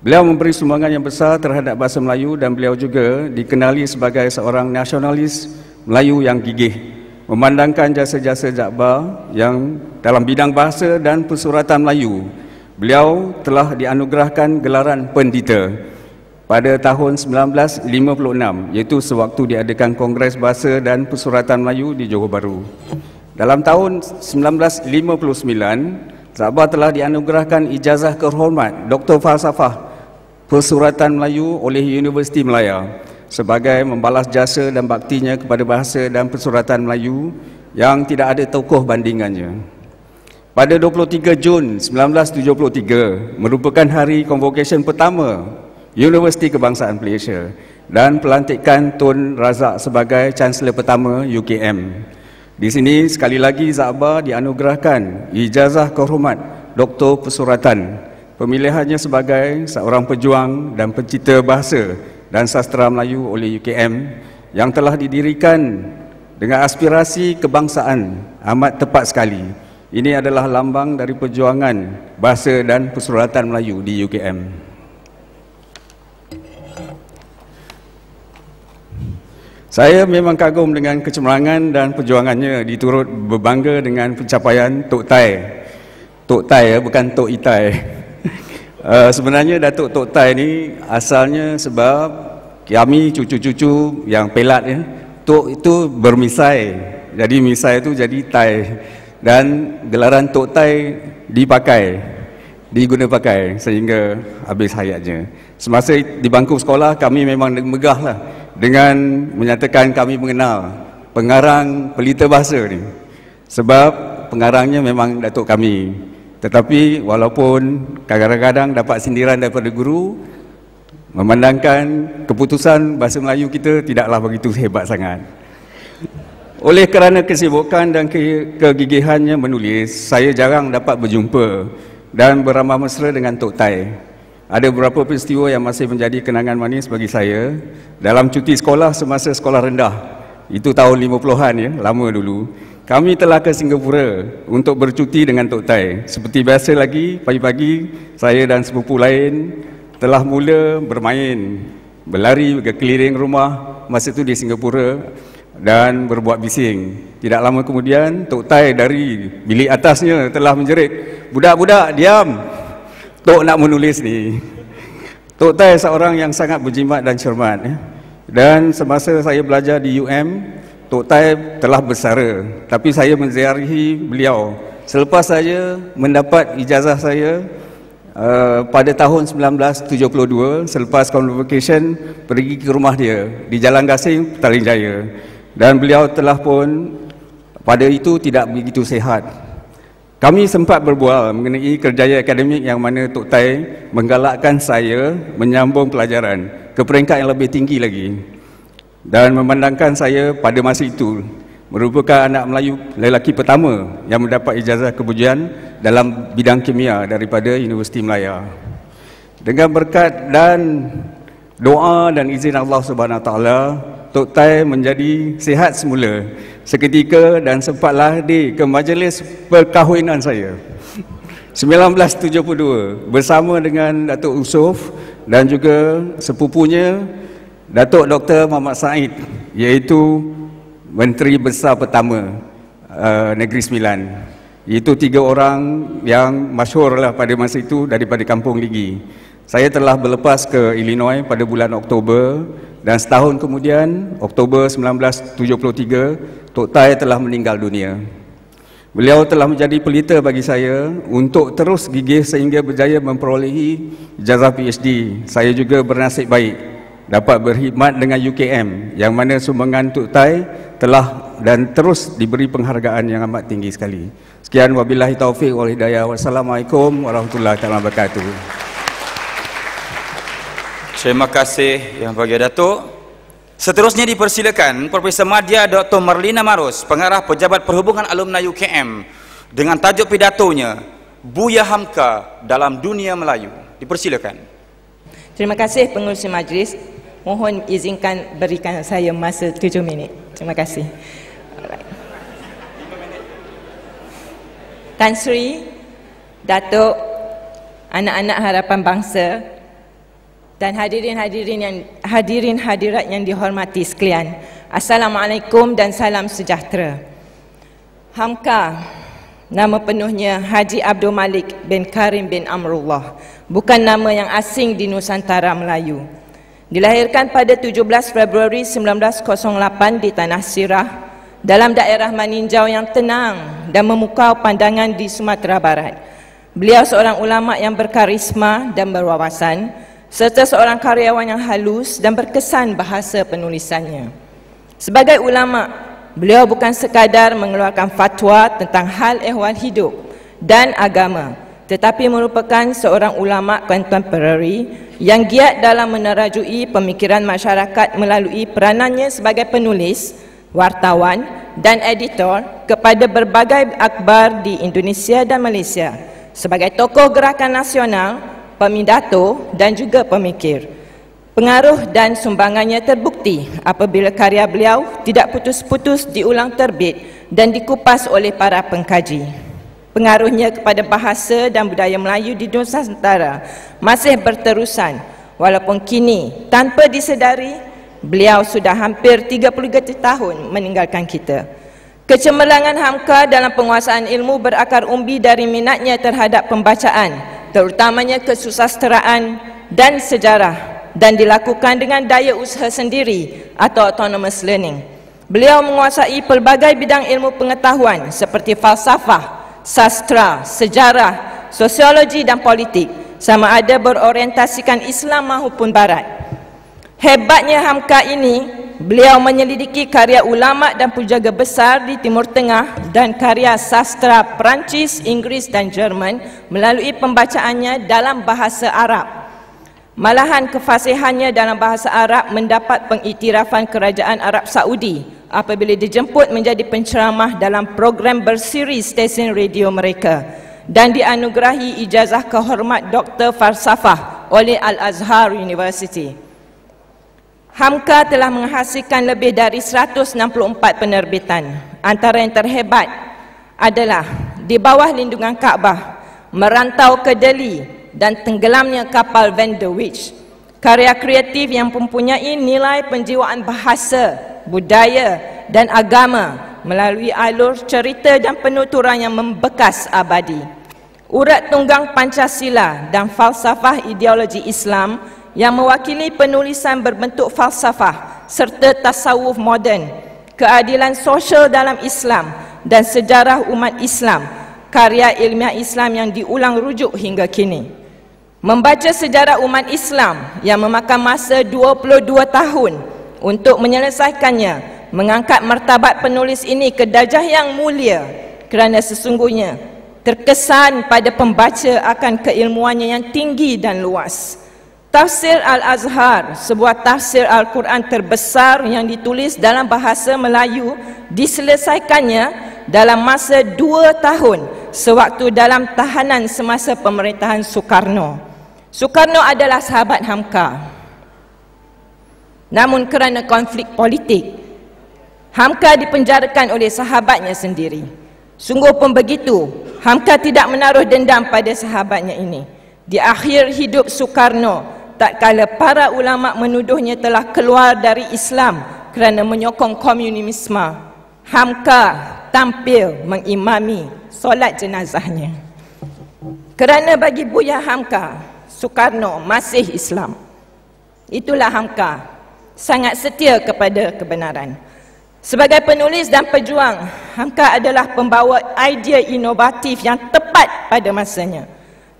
Beliau memberi sumbangan yang besar terhadap bahasa Melayu dan beliau juga dikenali sebagai seorang nasionalis Melayu yang gigih. Memandangkan jasa-jasa Zakbar yang dalam bidang bahasa dan persuratan Melayu, beliau telah dianugerahkan gelaran pendeta pada tahun 1956, iaitu sewaktu diadakan Kongres Bahasa dan Persuratan Melayu di Johor Bahru. Dalam tahun 1959, Zakbar telah dianugerahkan ijazah kehormat Doktor Falsafah Persuratan Melayu oleh Universiti Malaya sebagai membalas jasa dan baktinya kepada bahasa dan persuratan Melayu yang tidak ada tokoh bandingannya. Pada 23 Jun 1973 merupakan hari convocation pertama Universiti Kebangsaan Malaysia dan pelantikan Tun Razak sebagai Chancellor pertama UKM. Di sini sekali lagi Zakbar dianugerahkan ijazah kehormat Doktor Persuratan. Pemilihannya sebagai seorang pejuang dan pencipta bahasa dan sastra Melayu oleh UKM yang telah didirikan dengan aspirasi kebangsaan amat tepat sekali. Ini adalah lambang dari perjuangan bahasa dan persuratan Melayu di UKM. Saya memang kagum dengan kecemerlangan dan perjuangannya, diturut berbangga dengan pencapaian Tok Tai. Tok Tai bukan Tok Itai. Sebenarnya Datuk Tok Tai ni asalnya sebab kami cucu-cucu yang pelat ya, Tok itu bermisai. Jadi misai itu jadi Tai. dan gelaran Tok Tai diguna pakai sehingga habis hayatnya. Semasa di bangku sekolah, kami memang megahlah dengan menyatakan kami mengenal pengarang pelita bahasa ni, sebab pengarangnya memang datuk kami. Tetapi walaupun kadang-kadang dapat sindiran daripada guru, memandangkan keputusan bahasa Melayu kita tidaklah begitu hebat sangat. Oleh kerana kesibukan dan kegigihannya menulis, saya jarang dapat berjumpa dan beramah mesra dengan Tok Tai. Ada beberapa peristiwa yang masih menjadi kenangan manis bagi saya. Dalam cuti sekolah semasa sekolah rendah, itu tahun 50-an ya, lama dulu, kami telah ke Singapura untuk bercuti dengan Tok Tai. Seperti biasa lagi, pagi-pagi saya dan sepupu lain telah mula bermain, berlari ke keliling rumah masa itu di Singapura dan berbuat bising. Tidak lama kemudian, Tok Tai dari bilik atasnya telah menjerit, "Budak-budak, diam! Tok nak menulis ni." Tok Tai seorang yang sangat berjimat dan cermat. Dan semasa saya belajar di UM, Tok Tai telah bersara. Tapi saya menziarahi beliau selepas saya mendapat ijazah saya pada tahun 1972, selepas convocation, pergi ke rumah dia di Jalan Gasing, Petaling Jaya. Dan beliau telah pun pada itu tidak begitu sihat. Kami sempat berbual mengenai kerjaya akademik yang mana Tok Tai menggalakkan saya menyambung pelajaran ke peringkat yang lebih tinggi lagi, dan memandangkan saya pada masa itu merupakan anak Melayu lelaki pertama yang mendapat ijazah kepujian dalam bidang kimia daripada Universiti Melaya. Dengan berkat dan doa dan izin Allah Subhanahu Wa Taala, Tok Tai menjadi sihat semula seketika dan sempatlah hadir ke majlis perkahwinan saya 1972 bersama dengan Datuk Usuf dan juga sepupunya Datuk Dr. Muhammad Said, iaitu Menteri Besar pertama Negeri Sembilan. Itu 3 orang yang masyhurlah pada masa itu daripada Kampung Ligi. Saya telah berlepas ke Illinois pada bulan Oktober, dan setahun kemudian, Oktober 1973, Tok Tai telah meninggal dunia. Beliau telah menjadi pelita bagi saya untuk terus gigih sehingga berjaya memperolehi ijazah PhD. Saya juga bernasib baik dapat berkhidmat dengan UKM, yang mana sumbangan Tok Tai telah dan terus diberi penghargaan yang amat tinggi sekali. Sekian, wabillahi taufiq wal hidayah. Wassalamualaikum warahmatullahi wabarakatuh. Terima kasih Yang Bahagia Datuk. Seterusnya dipersilakan Profesor Madya Dr. Marlina Marus, Pengarah Pejabat Perhubungan Alumni UKM, dengan tajuk pidatonya Buya Hamka dalam Dunia Melayu. Dipersilakan. Terima kasih pengurusi majlis. Mohon izinkan berikan saya masa 7 minit. Terima kasih. Tan Sri, Datuk, anak-anak harapan bangsa, dan hadirin hadirat yang dihormati sekalian. Assalamualaikum dan salam sejahtera. Hamka, nama penuhnya Haji Abdul Malik bin Karim bin Amrullah, bukan nama yang asing di Nusantara Melayu. Dilahirkan pada 17 Februari 1908 di Tanah Sirah, dalam daerah Maninjau yang tenang dan memukau pandangan di Sumatera Barat. Beliau seorang ulama yang berkarisma dan berwawasan, serta seorang karyawan yang halus dan berkesan bahasa penulisannya. Sebagai ulama, beliau bukan sekadar mengeluarkan fatwa tentang hal ehwal hidup dan agama, tetapi merupakan seorang ulama kontemporari yang giat dalam menerajui pemikiran masyarakat melalui peranannya sebagai penulis, wartawan dan editor kepada berbagai akhbar di Indonesia dan Malaysia, sebagai tokoh gerakan nasional, pemidato dan juga pemikir. Pengaruh dan sumbangannya terbukti apabila karya beliau tidak putus-putus diulang terbit dan dikupas oleh para pengkaji. Pengaruhnya kepada bahasa dan budaya Melayu di Nusantara masih berterusan, walaupun kini tanpa disedari beliau sudah hampir 33 tahun meninggalkan kita. Kecemerlangan Hamka dalam penguasaan ilmu berakar umbi dari minatnya terhadap pembacaan, terutamanya kesusasteraan dan sejarah, dan dilakukan dengan daya usaha sendiri atau autonomous learning. Beliau menguasai pelbagai bidang ilmu pengetahuan seperti falsafah, sastra, sejarah, sosiologi dan politik, sama ada berorientasikan Islam maupun Barat. Hebatnya Hamka ini, beliau menyelidiki karya ulama dan penjaga besar di Timur Tengah dan karya sastra Perancis, Inggeris dan Jerman melalui pembacaannya dalam bahasa Arab. Malahan kefasihannya dalam bahasa Arab mendapat pengiktirafan Kerajaan Arab Saudi apabila dijemput menjadi penceramah dalam program bersiri stesen radio mereka dan dianugerahi ijazah kehormat Doktor Falsafah oleh Al-Azhar University. Hamka telah menghasilkan lebih dari 164 penerbitan. Antara yang terhebat adalah Di Bawah Lindungan Kaabah, Merantau ke Delhi dan Tenggelamnya Kapal Van der Wijk. Karya kreatif yang mempunyai nilai penjiwaan bahasa, budaya dan agama melalui alur cerita dan penuturan yang membekas abadi. Urat tunggang Pancasila dan falsafah ideologi Islam yang mewakili penulisan berbentuk falsafah serta tasawuf moden, keadilan sosial dalam Islam dan sejarah umat Islam, karya ilmiah Islam yang diulang rujuk hingga kini. Membaca sejarah umat Islam yang memakan masa 22 tahun untuk menyelesaikannya mengangkat martabat penulis ini ke darjah yang mulia kerana sesungguhnya terkesan pada pembaca akan keilmuannya yang tinggi dan luas. Tafsir Al-Azhar, sebuah tafsir Al-Quran terbesar yang ditulis dalam bahasa Melayu, diselesaikannya dalam masa 2 tahun sewaktu dalam tahanan semasa pemerintahan Soekarno. Soekarno adalah sahabat Hamka. Namun kerana konflik politik, Hamka dipenjarakan oleh sahabatnya sendiri. Sungguh pun begitu, Hamka tidak menaruh dendam pada sahabatnya ini. Di akhir hidup Soekarno, tatkala para ulama menuduhnya telah keluar dari Islam kerana menyokong komunisme, Hamka tampil mengimami solat jenazahnya. Kerana bagi Buya Hamka, Soekarno masih Islam. Itulah Hamka, sangat setia kepada kebenaran. Sebagai penulis dan pejuang, Hamka adalah pembawa idea inovatif yang tepat pada masanya.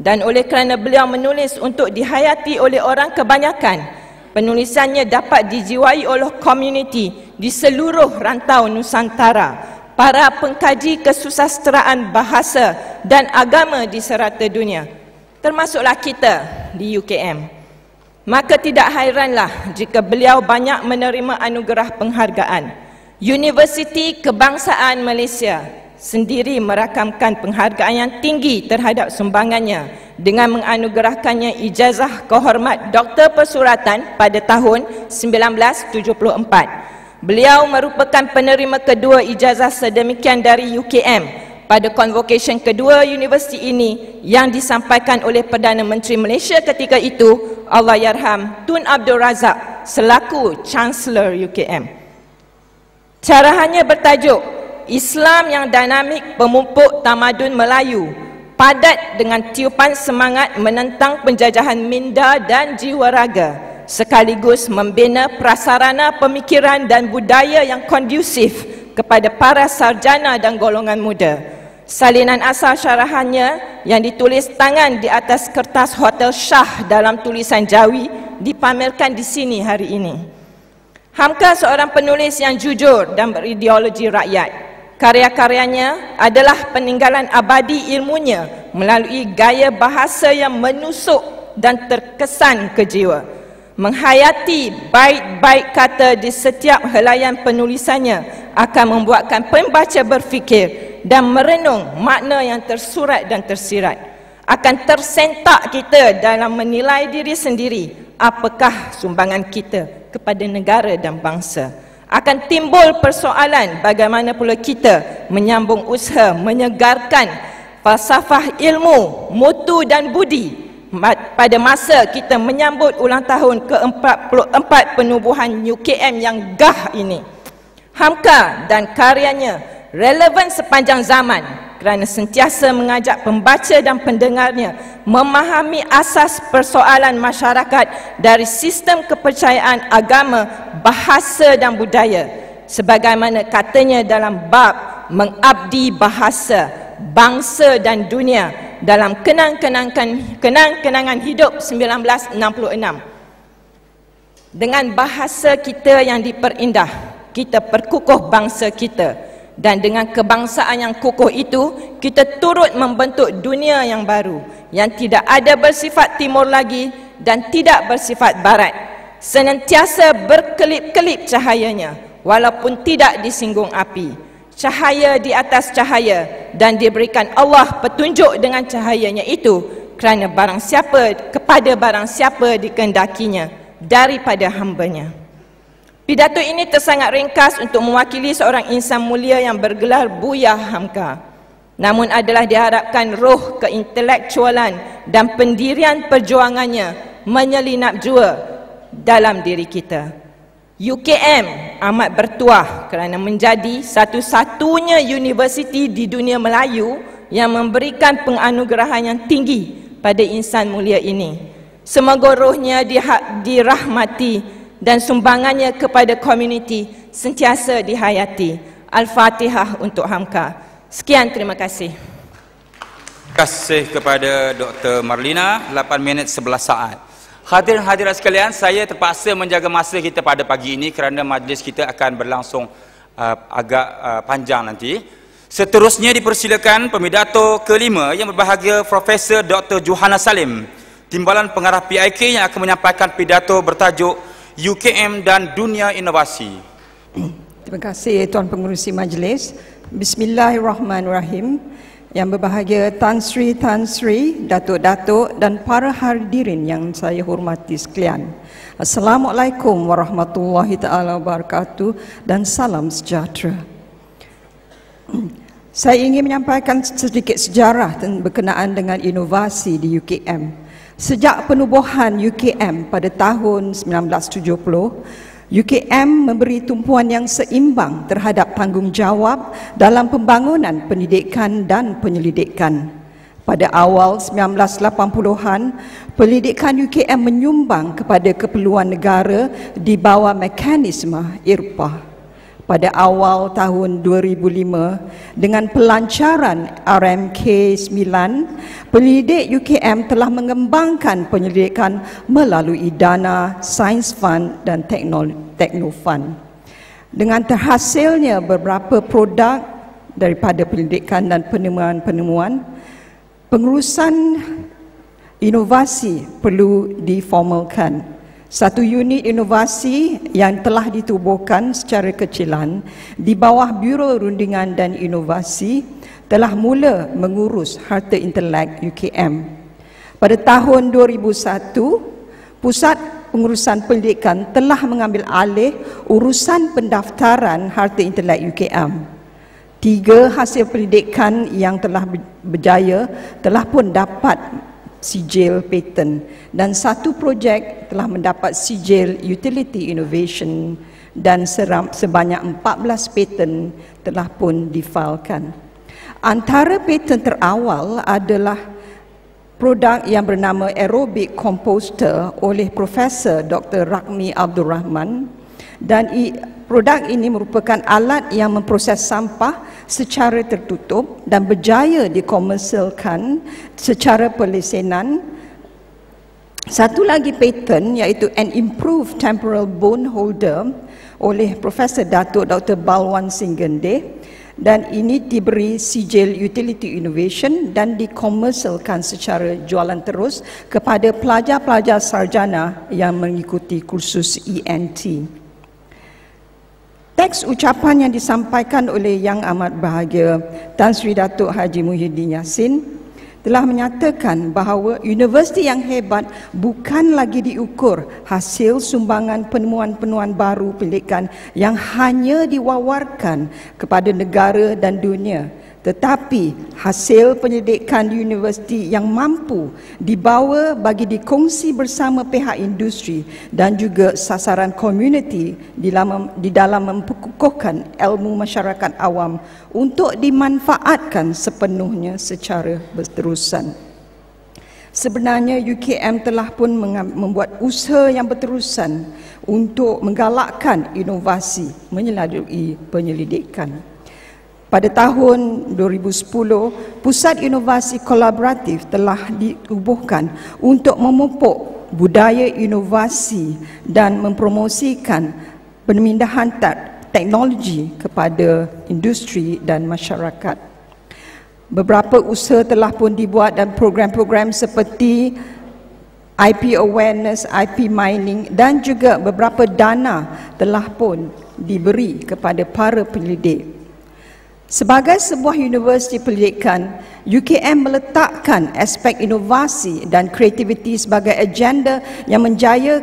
Dan oleh kerana beliau menulis untuk dihayati oleh orang kebanyakan, penulisannya dapat dijiwai oleh komuniti di seluruh rantau Nusantara, para pengkaji kesusasteraan bahasa dan agama di serata dunia, termasuklah kita di UKM. Maka tidak hairanlah jika beliau banyak menerima anugerah penghargaan. Universiti Kebangsaan Malaysia sendiri merakamkan penghargaan yang tinggi terhadap sumbangannya dengan menganugerahkannya ijazah kehormat Doktor Persuratan pada tahun 1974. Beliau merupakan penerima kedua ijazah sedemikian dari UKM pada convocation kedua universiti ini yang disampaikan oleh Perdana Menteri Malaysia ketika itu, Allahyarham Tun Abdul Razak selaku Chancellor UKM. Carahannya bertajuk Islam yang Dinamik Pemupuk Tamadun Melayu, padat dengan tiupan semangat menentang penjajahan minda dan jiwa raga, sekaligus membina prasarana pemikiran dan budaya yang kondusif kepada para sarjana dan golongan muda. Salinan asal syarahannya yang ditulis tangan di atas kertas Hotel Shah dalam tulisan Jawi dipamerkan di sini hari ini. Hamka seorang penulis yang jujur dan berideologi rakyat. Karya-karyanya adalah peninggalan abadi ilmunya melalui gaya bahasa yang menusuk dan terkesan ke jiwa. Menghayati bait-bait kata di setiap helaian penulisannya akan membuatkan pembaca berfikir dan merenung makna yang tersurat dan tersirat. Akan tersentak kita dalam menilai diri sendiri, apakah sumbangan kita kepada negara dan bangsa. Akan timbul persoalan bagaimana pula kita menyambung usaha menyegarkan falsafah ilmu, mutu dan budi pada masa kita menyambut ulang tahun ke-44 penubuhan UKM yang gah ini. Hamka dan karyanya relevan sepanjang zaman kerana sentiasa mengajak pembaca dan pendengarnya memahami asas persoalan masyarakat dari sistem kepercayaan agama, bahasa dan budaya. sebagaimana katanya dalam bab mengabdi bahasa, bangsa dan dunia dalam kenang-kenangan hidup 1966. Dengan bahasa kita yang diperindah, kita perkukuh bangsa kita, dan dengan kebangsaan yang kukuh itu, kita turut membentuk dunia yang baru yang tidak ada bersifat timur lagi dan tidak bersifat barat, senantiasa berkelip-kelip cahayanya walaupun tidak disinggung api, cahaya di atas cahaya, dan diberikan Allah petunjuk dengan cahayanya itu kerana kepada barang siapa dikehendakinya daripada hambanya. Pidato ini tersangat ringkas untuk mewakili seorang insan mulia yang bergelar Buya Hamka, namun adalah diharapkan roh keintelektualan dan pendirian perjuangannya menyelinap jua dalam diri kita. UKM amat bertuah kerana menjadi satu-satunya universiti di dunia Melayu yang memberikan penganugerahan yang tinggi pada insan mulia ini. Semoga rohnya dirahmati dan sumbangannya kepada komuniti sentiasa dihayati. Al-Fatihah untuk Hamka. Sekian, terima kasih. Terima kasih kepada Dr. Marlina. 8 minit 11 saat. Hadirin hadirat sekalian, saya terpaksa menjaga masa kita pada pagi ini kerana majlis kita akan berlangsung agak panjang nanti. Seterusnya dipersilakan pemidato kelima yang berbahagia Profesor Dr. Johanna Salim, Timbalan Pengarah PIK, yang akan menyampaikan pidato bertajuk UKM dan Dunia Inovasi. Terima kasih Tuan Pengerusi Majlis. Bismillahirrahmanirrahim. Yang berbahagia Tan Sri, Datuk-Datuk dan para hadirin yang saya hormati sekalian. Assalamualaikum warahmatullahi taala wabarakatuh dan salam sejahtera. Saya ingin menyampaikan sedikit sejarah berkenaan dengan inovasi di UKM. Sejak penubuhan UKM pada tahun 1970, UKM memberi tumpuan yang seimbang terhadap tanggungjawab dalam pembangunan pendidikan dan penyelidikan. Pada awal 1980-an, pendidikan UKM menyumbang kepada keperluan negara di bawah mekanisme IRPA. Pada awal tahun 2005, dengan pelancaran RMK 9, pendidik UKM telah mengembangkan penyelidikan melalui dana, Science Fund dan Teknofund. Dengan terhasilnya beberapa produk daripada pendidikan dan penemuan-penemuan, pengurusan inovasi perlu diformalkan. Satu unit inovasi yang telah ditubuhkan secara kecilan di bawah Biro Rundingan dan Inovasi telah mula mengurus harta intelek UKM. Pada tahun 2001, Pusat Pengurusan Pendidikan telah mengambil alih urusan pendaftaran harta intelek UKM. 3 hasil pendidikan yang telah berjaya telah pun dapat sijil paten dan 1 projek telah mendapat sijil utility innovation dan sebanyak 14 paten telah pun difailkan. Antara paten terawal adalah produk yang bernama Aerobic Composter oleh Profesor Dr. Rakmi Abdul Rahman, dan produk ini merupakan alat yang memproses sampah secara tertutup dan berjaya dikomersialkan secara pelesenan. Satu lagi paten iaitu an improved temporal bone holder oleh Profesor Datuk Dr. Balwan Singgende, dan ini diberi sijil utility innovation dan dikomersialkan secara jualan terus kepada pelajar-pelajar sarjana yang mengikuti kursus ENT. Teks ucapan yang disampaikan oleh Yang Amat Bahagia Tan Sri Datuk Haji Muhyiddin Yassin telah menyatakan bahawa universiti yang hebat bukan lagi diukur hasil sumbangan penemuan-penemuan baru pendidikan yang hanya diwawarkan kepada negara dan dunia, tetapi hasil penyelidikan di universiti yang mampu dibawa bagi dikongsi bersama pihak industri dan juga sasaran komuniti di dalam memperkukuhkan ilmu masyarakat awam untuk dimanfaatkan sepenuhnya secara berterusan. Sebenarnya UKM telah pun membuat usaha yang berterusan untuk menggalakkan inovasi melalui penyelidikan. Pada tahun 2010, Pusat Inovasi Kolaboratif telah ditubuhkan untuk memupuk budaya inovasi dan mempromosikan pemindahan teknologi kepada industri dan masyarakat. Beberapa usaha telah pun dibuat dan program-program seperti IP awareness, IP mining dan juga beberapa dana telah pun diberi kepada para penyelidik. Sebagai sebuah universiti pendidikan, UKM meletakkan aspek inovasi dan kreativiti sebagai agenda yang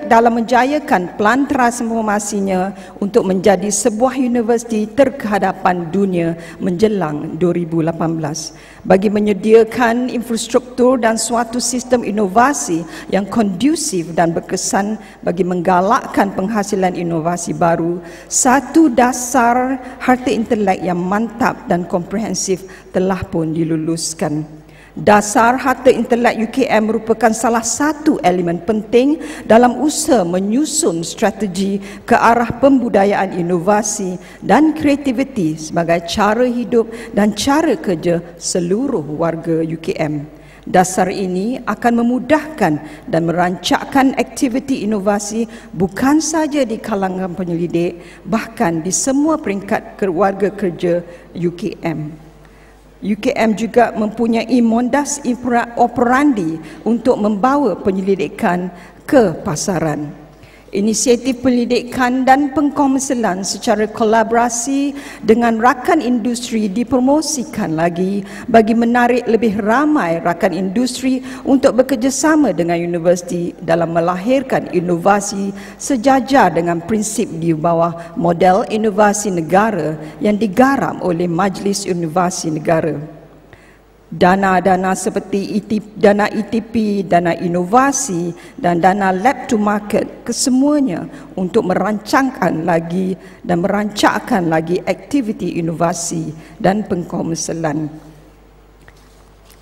dalam menjayakan pelan transformasinya untuk menjadi sebuah universiti terkehadapan dunia menjelang 2018 bagi menyediakan infrastruktur dan suatu sistem inovasi yang kondusif dan berkesan bagi menggalakkan penghasilan inovasi baru. Satu dasar harta intelek yang mantap dan komprehensif telah pun diluluskan. Dasar harta intelek UKM merupakan salah satu elemen penting dalam usaha menyusun strategi ke arah pembudayaan inovasi dan kreativiti sebagai cara hidup dan cara kerja seluruh warga UKM. Dasar ini akan memudahkan dan merancangkan aktiviti inovasi bukan sahaja di kalangan penyelidik, bahkan di semua peringkat keluarga kerja UKM. UKM juga mempunyai modus operandi untuk membawa penyelidikan ke pasaran. Inisiatif penyelidikan dan pengkomersialan secara kolaborasi dengan rakan industri dipromosikan lagi bagi menarik lebih ramai rakan industri untuk bekerjasama dengan universiti dalam melahirkan inovasi sejajar dengan prinsip di bawah model inovasi negara yang digarap oleh Majlis Inovasi Negara. Dana-dana seperti dana ETP, dana inovasi dan dana lab to market kesemuanya untuk merancangkan lagi dan merancangkan lagi aktiviti inovasi dan pengkomersialan.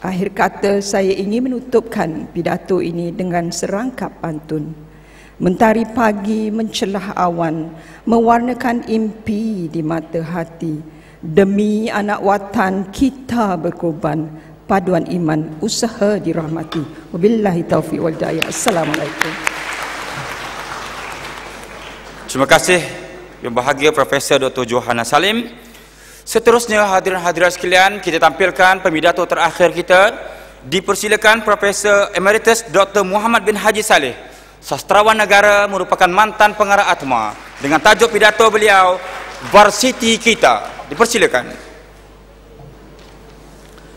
Akhir kata, saya ingin menutupkan pidato ini dengan serangkap pantun. Mentari pagi mencelah awan, mewarnakan impi di mata hati. Demi anak watan kita berkorban, paduan iman usaha dirahmati. Wabillahi taufiq wal hidayah. Assalamualaikum. Terima kasih Yang Bahagia Profesor Dr. Johanna Salim. Seterusnya hadirin-hadirat sekalian, kita tampilkan pemidato terakhir kita. Dipersilakan Profesor Emeritus Dr. Muhammad bin Haji Saleh, sastrawan negara, merupakan mantan pengarah ATMA, dengan tajuk pidato beliau Varsity Kita. Dipersilakan.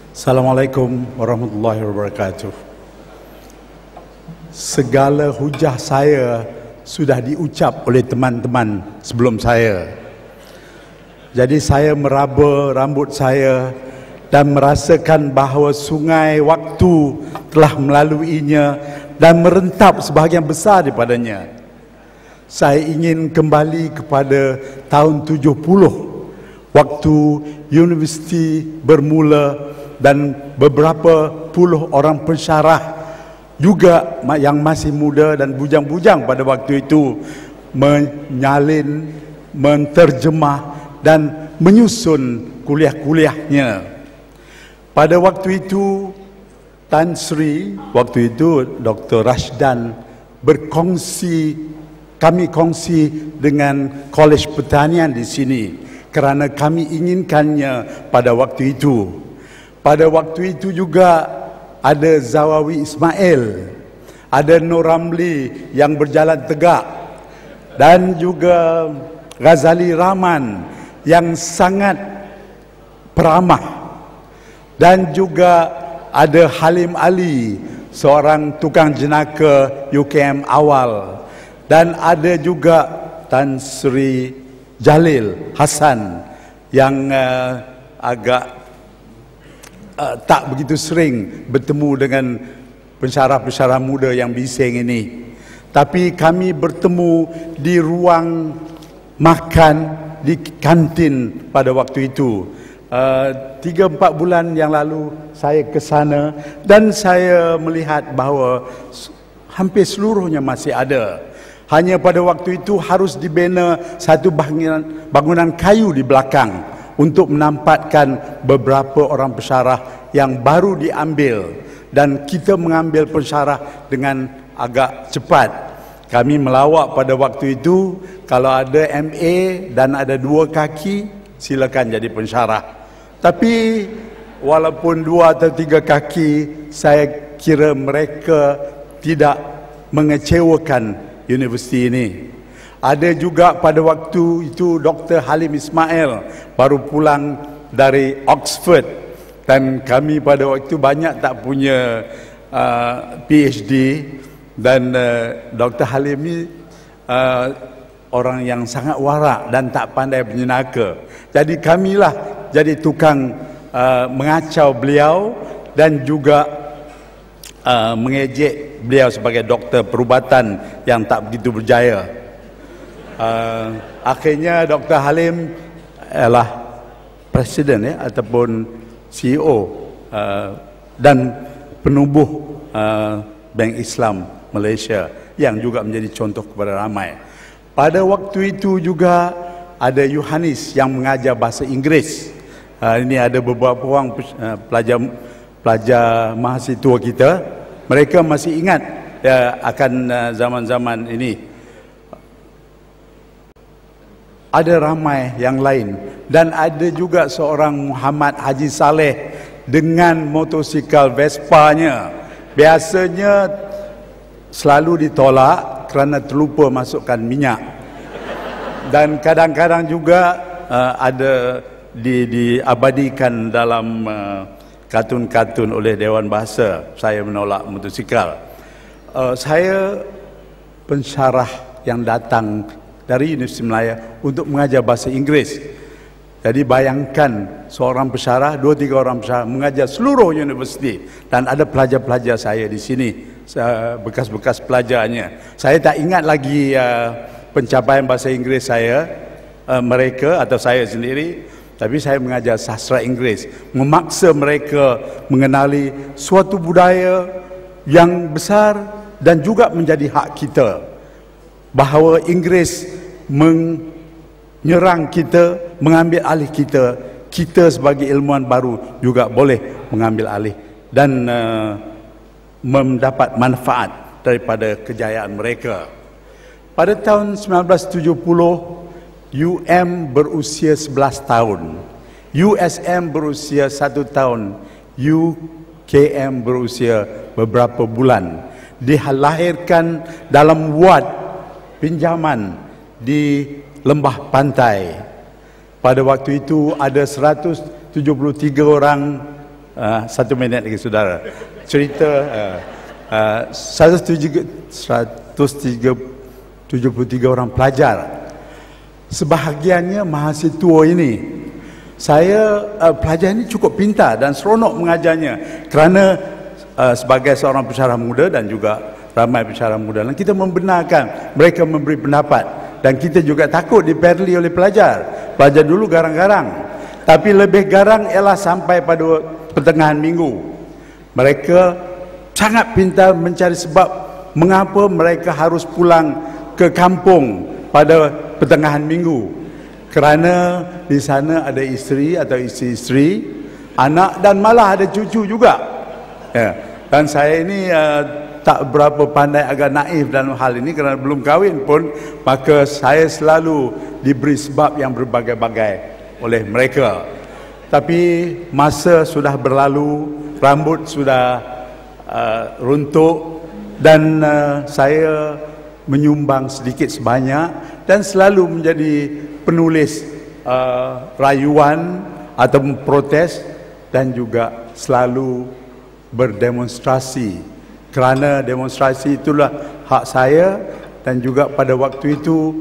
Assalamualaikum warahmatullahi wabarakatuh. Segala hujah saya sudah diucap oleh teman-teman sebelum saya. Jadi saya meraba rambut saya dan merasakan bahawa sungai waktu telah melaluinya dan merentap sebahagian besar daripadanya. Saya ingin kembali kepada tahun 70, waktu universiti bermula dan beberapa puluh orang pensyarah juga yang masih muda dan bujang-bujang pada waktu itu menyalin, menterjemah dan menyusun kuliah-kuliahnya. Pada waktu itu Tan Sri, waktu itu Dr. Rashdan kami kongsi dengan Kolej Pertanian di sini kerana kami inginkannya pada waktu itu. Pada waktu itu juga ada Zawawi Ismail, ada Nur Ramli yang berjalan tegak, dan juga Ghazali Rahman yang sangat peramah, dan juga ada Halim Ali, seorang tukang jenaka UKM awal, dan ada juga Tan Sri Jalil Hasan yang agak tak begitu sering bertemu dengan pensyarah-pensyarah muda yang bising ini. Tapi kami bertemu di ruang makan di kantin pada waktu itu, 3-4 bulan yang lalu saya ke sana dan saya melihat bahawa hampir seluruhnya masih ada. Hanya pada waktu itu harus dibina satu bangunan kayu di belakang untuk menampatkan beberapa orang pensyarah yang baru diambil, dan kita mengambil pensyarah dengan agak cepat. Kami melawak pada waktu itu, kalau ada MA dan ada 2 kaki, silakan jadi pensyarah. Tapi walaupun 2 atau 3 kaki, saya kira mereka tidak mengecewakan universiti ini. Ada juga pada waktu itu Dr. Halim Ismail baru pulang dari Oxford, dan kami pada waktu itu banyak tak punya PhD, dan Dr. Halim ini orang yang sangat warak dan tak pandai menyenaka. Jadi kamilah jadi tukang mengacau beliau dan juga mengejek beliau sebagai doktor perubatan yang tak begitu berjaya. Akhirnya Dr. Halim ialah presiden ataupun CEO dan penubuh Bank Islam Malaysia yang juga menjadi contoh kepada ramai. Pada waktu itu juga ada Yohanis yang mengajar bahasa Inggeris. Ini ada beberapa orang pelajar mahasiswa kita. Mereka masih ingat akan zaman-zaman ini. Ada ramai yang lain, dan ada juga seorang Muhammad Haji Saleh dengan motosikal Vespa-nya. Biasanya selalu ditolak kerana terlupa masukkan minyak, dan kadang-kadang juga ada diabadikan dalam kartun-kartun oleh Dewan Bahasa. Saya menolak motosikal. Saya pensyarah yang datang dari Universiti Malaya untuk mengajar bahasa Inggeris. Jadi bayangkan seorang pensyarah, 2-3 orang pensyarah mengajar seluruh universiti, dan ada pelajar-pelajar saya di sini, bekas-bekas pelajarnya. Saya tak ingat lagi pencapaian bahasa Inggeris saya, mereka atau saya sendiri, tapi saya mengajar sastra Inggeris, memaksa mereka mengenali suatu budaya yang besar dan juga menjadi hak kita, bahawa Inggeris menyerang kita, mengambil alih kita. Kita sebagai ilmuwan baru juga boleh mengambil alih dan mendapat manfaat daripada kejayaan mereka. Pada tahun 1970, UM berusia 11 tahun, USM berusia 1 tahun, UKM berusia beberapa bulan. Dilahirkan dalam wad pinjaman di lembah pantai. Pada waktu itu ada 173 orang. 1 minit lagi saudara. Cerita 173 orang pelajar. Sebahagiannya mahasiswa ini. Saya pelajar ini cukup pintar dan seronok mengajarnya, kerana sebagai seorang pensyarah muda dan juga ramai pensyarah muda, dan kita membenarkan mereka memberi pendapat, dan kita juga takut diperli oleh pelajar. Pelajar dulu garang-garang, tapi lebih garang ialah sampai pada pertengahan minggu. Mereka sangat pintar mencari sebab mengapa mereka harus pulang ke kampung pada pertengahan minggu, kerana di sana ada isteri atau isteri-isteri, anak, dan malah ada cucu juga. Dan saya ini tak berapa pandai, agak naif dalam hal ini kerana belum kahwin pun, maka saya selalu diberi sebab yang berbagai-bagai oleh mereka. Tapi masa sudah berlalu, rambut sudah runtuh, dan saya menyumbang sedikit sebanyak dan selalu menjadi penulis rayuan atau protes, dan juga selalu berdemonstrasi, kerana demonstrasi itulah hak saya. Dan juga pada waktu itu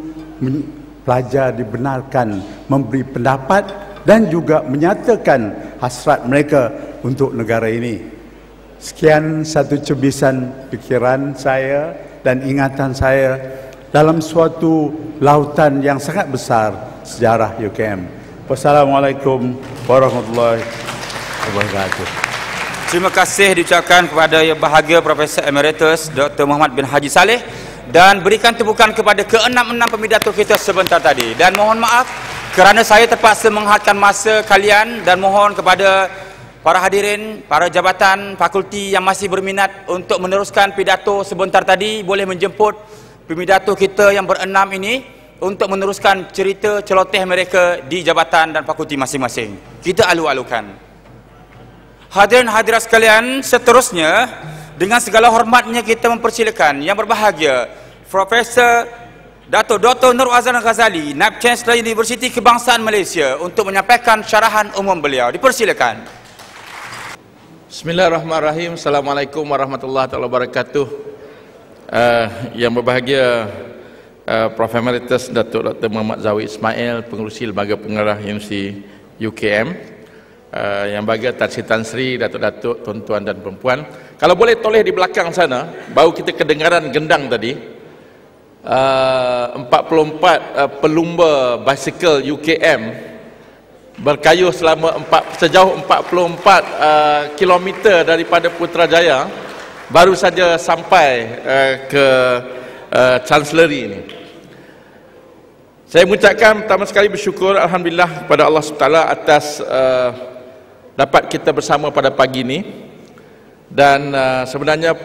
pelajar dibenarkan memberi pendapat dan juga menyatakan hasrat mereka untuk negara ini. Sekian satu cebisan fikiran saya dan ingatan saya dalam suatu lautan yang sangat besar sejarah UKM. Wassalamualaikum warahmatullahi wabarakatuh. Terima kasih diucapkan kepada Yang Bahagia Profesor Emeritus Dr. Muhammad bin Haji Saleh, dan berikan tepukan kepada ke-6 pemidato kita sebentar tadi. Dan mohon maaf kerana saya terpaksa menghadkan masa kalian, dan mohon kepada para hadirin, para jabatan fakulti yang masih berminat untuk meneruskan pidato sebentar tadi, boleh menjemput pemidato kita yang berenam ini untuk meneruskan cerita celoteh mereka di jabatan dan fakulti masing-masing. Kita alu-alukan. Hadirin hadirat sekalian, seterusnya dengan segala hormatnya kita mempersilakan Yang Berbahagia Profesor Dato' Dr. Nur Azlan Ghazali, Naib Chancellor Universiti Kebangsaan Malaysia, untuk menyampaikan syarahan umum beliau. Dipersilakan. Bismillahirrahmanirrahim. Assalamualaikum warahmatullahi wabarakatuh. Yang Berbahagia Prof. Emeritus Dato' Dr. Muhammad Zawi Ismail, Pengerusi Lembaga Pengarah Universiti UKM, Yang Berbahagia Tan Sri, Datuk-datuk, tuan-tuan dan perempuan. Kalau boleh toleh di belakang sana, baru kita kedengaran gendang tadi. 44 pelumba basikal UKM berkayuh sejauh 44 kilometer daripada Putrajaya, baru saja sampai ke Chancellery ini. Saya mengucapkan pertama sekali bersyukur alhamdulillah kepada Allah SWT atas dapat kita bersama pada pagi ini. Dan sebenarnya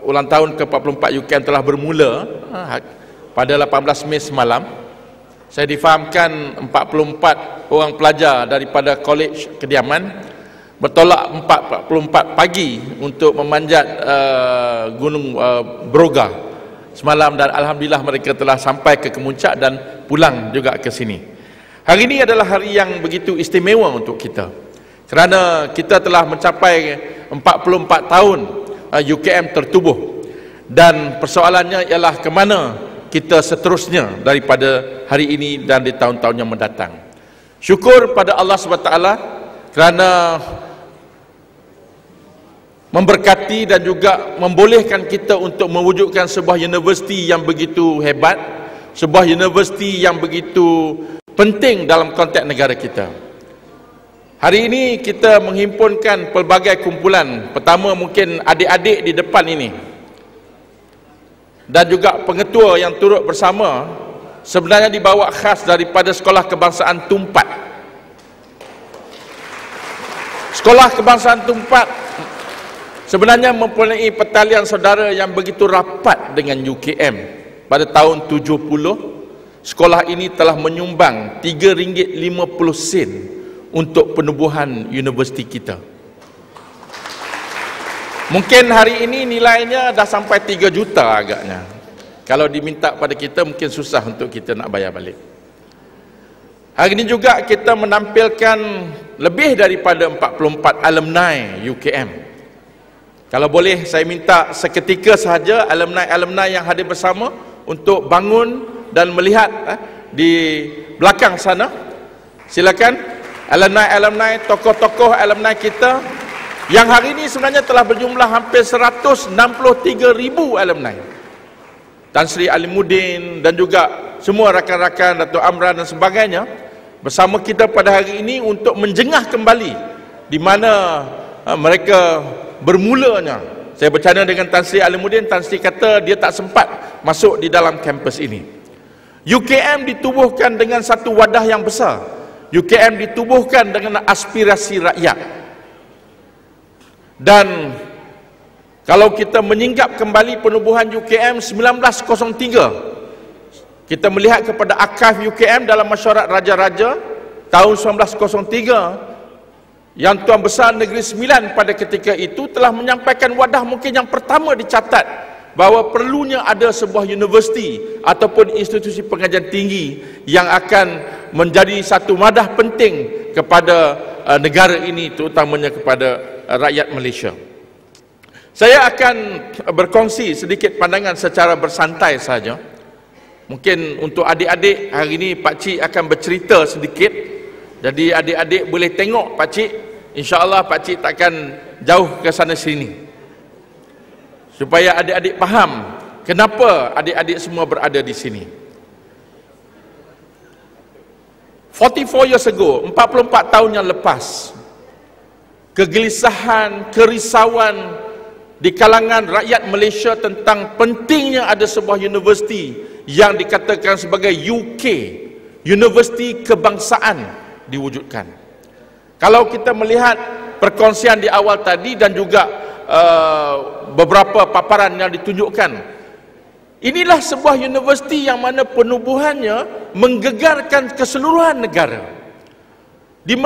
ulang tahun ke-44 UKM telah bermula pada 18 Mei semalam. Saya difahamkan 44 orang pelajar daripada Kolej Kediaman bertolak 44 pagi untuk memanjat Gunung Broga semalam, dan alhamdulillah mereka telah sampai ke Kemuncak dan pulang juga ke sini. Hari ini adalah hari yang begitu istimewa untuk kita, kerana kita telah mencapai 44 tahun UKM tertubuh, dan persoalannya ialah ke mana kita seterusnya daripada hari ini dan di tahun-tahun yang mendatang. Syukur pada Allah SWT kerana memberkati dan juga membolehkan kita untuk mewujudkan sebuah universiti yang begitu hebat, sebuah universiti yang begitu penting dalam konteks negara kita. Hari ini kita menghimpunkan pelbagai kumpulan. Pertama mungkin adik-adik di depan ini, dan juga pengetua yang turut bersama, sebenarnya dibawa khas daripada Sekolah Kebangsaan Tumpat. Sekolah Kebangsaan Tumpat sebenarnya mempunyai pertalian saudara yang begitu rapat dengan UKM. Pada tahun 70, sekolah ini telah menyumbang RM3.50 untuk penubuhan universiti kita. Mungkin hari ini nilainya dah sampai 3 juta agaknya. Kalau diminta pada kita mungkin susah untuk kita nak bayar balik. Hari ini juga kita menampilkan lebih daripada 44 alumni UKM. Kalau boleh saya minta seketika sahaja alumni-alumni yang hadir bersama untuk bangun dan melihat di belakang sana. Silakan alumni-alumni, tokoh-tokoh alumni kita yang hari ini sebenarnya telah berjumlah hampir 163,000 alumni. Tan Sri Alimuddin dan juga semua rakan-rakan Datuk Amran dan sebagainya bersama kita pada hari ini untuk menjengah kembali di mana mereka bermulanya. Saya bercakap dengan Tan Sri Alimuddin, Tan Sri kata dia tak sempat masuk di dalam kampus ini. UKM ditubuhkan dengan satu wadah yang besar. UKM ditubuhkan dengan aspirasi rakyat. Dan kalau kita menyinggap kembali penubuhan UKM 1903, kita melihat kepada arkaif UKM dalam Mesyuarat Raja-Raja tahun 1903, yang Tuan Besar Negeri Sembilan pada ketika itu telah menyampaikan wadah mungkin yang pertama dicatat bahawa perlunya ada sebuah universiti ataupun institusi pengajian tinggi yang akan menjadi satu madah penting kepada negara ini, terutamanya kepada rakyat Malaysia. Saya akan berkongsi sedikit pandangan secara bersantai saja. Mungkin untuk adik-adik hari ini Pak Cik akan bercerita sedikit. Jadi adik-adik boleh tengok Pak Cik. InsyaAllah Pak Cik takkan jauh ke sana sini. Supaya adik-adik faham kenapa adik-adik semua berada di sini. 44 years ago, 44 tahun yang lepas, kegelisahan, kerisauan di kalangan rakyat Malaysia tentang pentingnya ada sebuah universiti yang dikatakan sebagai UK, Universiti Kebangsaan, diwujudkan. Kalau kita melihat perkongsian di awal tadi dan juga beberapa paparan yang ditunjukkan, inilah sebuah universiti yang mana penubuhannya menggegarkan keseluruhan negara. Di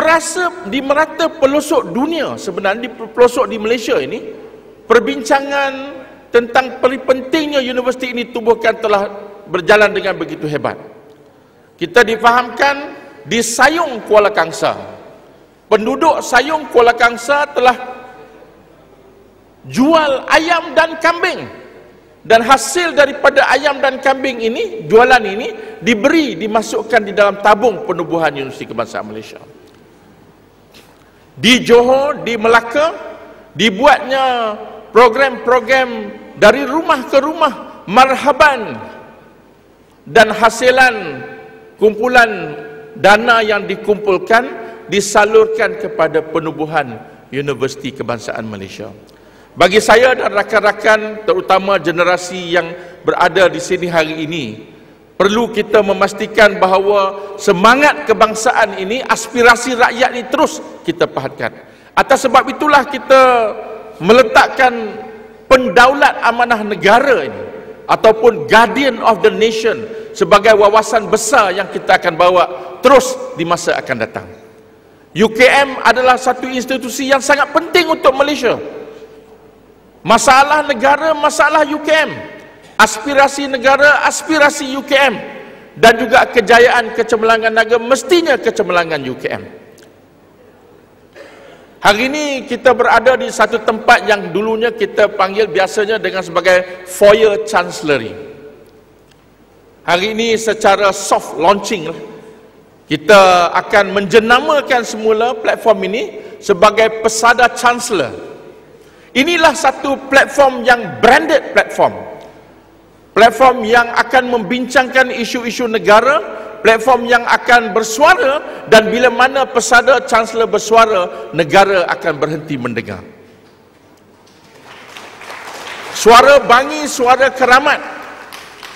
merata pelosok dunia, sebenarnya di pelosok di Malaysia ini, perbincangan tentang pentingnya universiti ini tubuhkan telah berjalan dengan begitu hebat. Kita difahamkan di Sayong Kuala Kangsar, penduduk Sayong Kuala Kangsar telah jual ayam dan kambing, dan hasil daripada ayam dan kambing ini, jualan ini dimasukkan di dalam tabung penubuhan Universiti Kebangsaan Malaysia. Di Johor, di Melaka, dibuatnya program-program dari rumah ke rumah, marhaban, dan hasilan kumpulan dana yang dikumpulkan disalurkan kepada penubuhan Universiti Kebangsaan Malaysia. Bagi saya dan rakan-rakan, terutama generasi yang berada di sini hari ini, perlu kita memastikan bahawa semangat kebangsaan ini, aspirasi rakyat ini terus kita pahatkan. Atas sebab itulah kita meletakkan pendaulat amanah negara ini, ataupun Guardian of the Nation, sebagai wawasan besar yang kita akan bawa terus di masa akan datang. UKM adalah satu institusi yang sangat penting untuk Malaysia. Masalah negara, masalah UKM. Aspirasi negara, aspirasi UKM. Dan juga kejayaan kecemerlangan negara, mestinya kecemerlangan UKM. Hari ini kita berada di satu tempat yang dulunya kita panggil biasanya dengan sebagai foyer chancellery. Hari ini secara soft launching, kita akan menjenamakan semula platform ini sebagai Pesada Chancellor. Inilah satu platform yang branded platform. Platform yang akan membincangkan isu-isu negara, platform yang akan bersuara, dan bila mana Pesada Chancellor bersuara, negara akan berhenti mendengar. Suara bangi, suara keramat.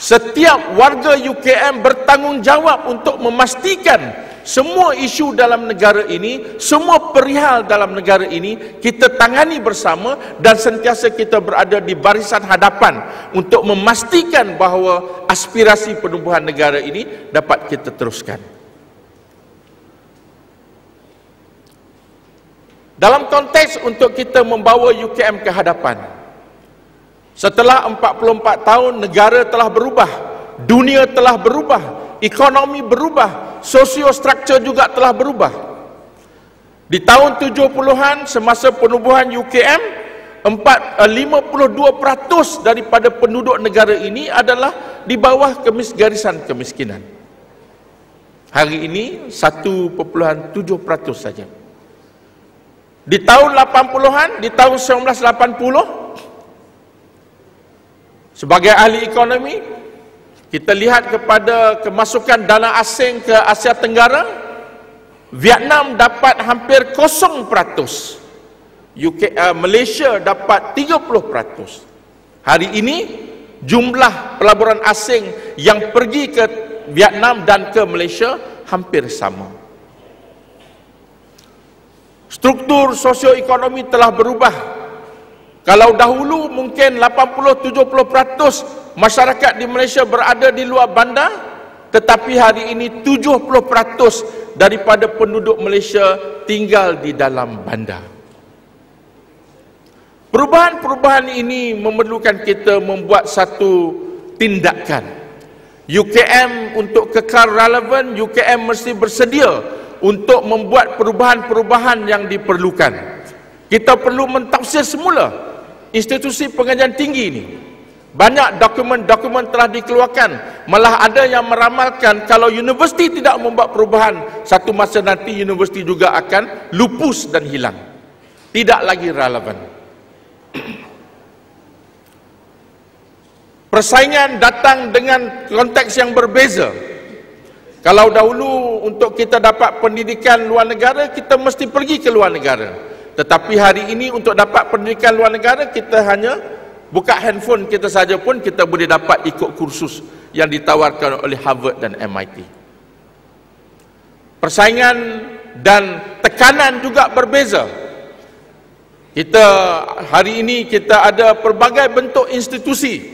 Setiap warga UKM bertanggungjawab untuk memastikan semua isu dalam negara ini, semua perihal dalam negara ini kita tangani bersama, dan sentiasa kita berada di barisan hadapan untuk memastikan bahawa aspirasi penubuhan negara ini dapat kita teruskan. Dalam konteks untuk kita membawa UKM ke hadapan, setelah 44 tahun negara telah berubah, dunia telah berubah, ekonomi berubah, sosiostruktur juga telah berubah. Di tahun 70-an semasa penubuhan UKM, 52% daripada penduduk negara ini adalah di bawah garisan kemiskinan. Hari ini 1.7% saja. Di tahun 80-an, di tahun 1980, sebagai ahli ekonomi, kita lihat kepada kemasukan dana asing ke Asia Tenggara, Vietnam dapat hampir 0%, Malaysia dapat 30%. Hari ini jumlah pelaburan asing yang pergi ke Vietnam dan ke Malaysia hampir sama. Struktur sosioekonomi telah berubah. Kalau dahulu mungkin 80-70% masyarakat di Malaysia berada di luar bandar, tetapi hari ini 70% daripada penduduk Malaysia tinggal di dalam bandar. Perubahan-perubahan ini memerlukan kita membuat satu tindakan. UKM untuk kekal relevan, UKM mesti bersedia untuk membuat perubahan-perubahan yang diperlukan. Kita perlu mentafsir semula institusi pengajian tinggi ini. Banyak dokumen-dokumen telah dikeluarkan. Malah ada yang meramalkan kalau universiti tidak membuat perubahan, satu masa nanti universiti juga akan lupus dan hilang, tidak lagi relevan. Persaingan datang dengan konteks yang berbeza. Kalau dahulu untuk kita dapat pendidikan luar negara, kita mesti pergi ke luar negara. Tetapi hari ini untuk dapat pendidikan luar negara, kita hanya buka handphone kita saja pun kita boleh dapat ikut kursus yang ditawarkan oleh Harvard dan MIT. Persaingan dan tekanan juga berbeza. Kita hari ini kita ada pelbagai bentuk institusi.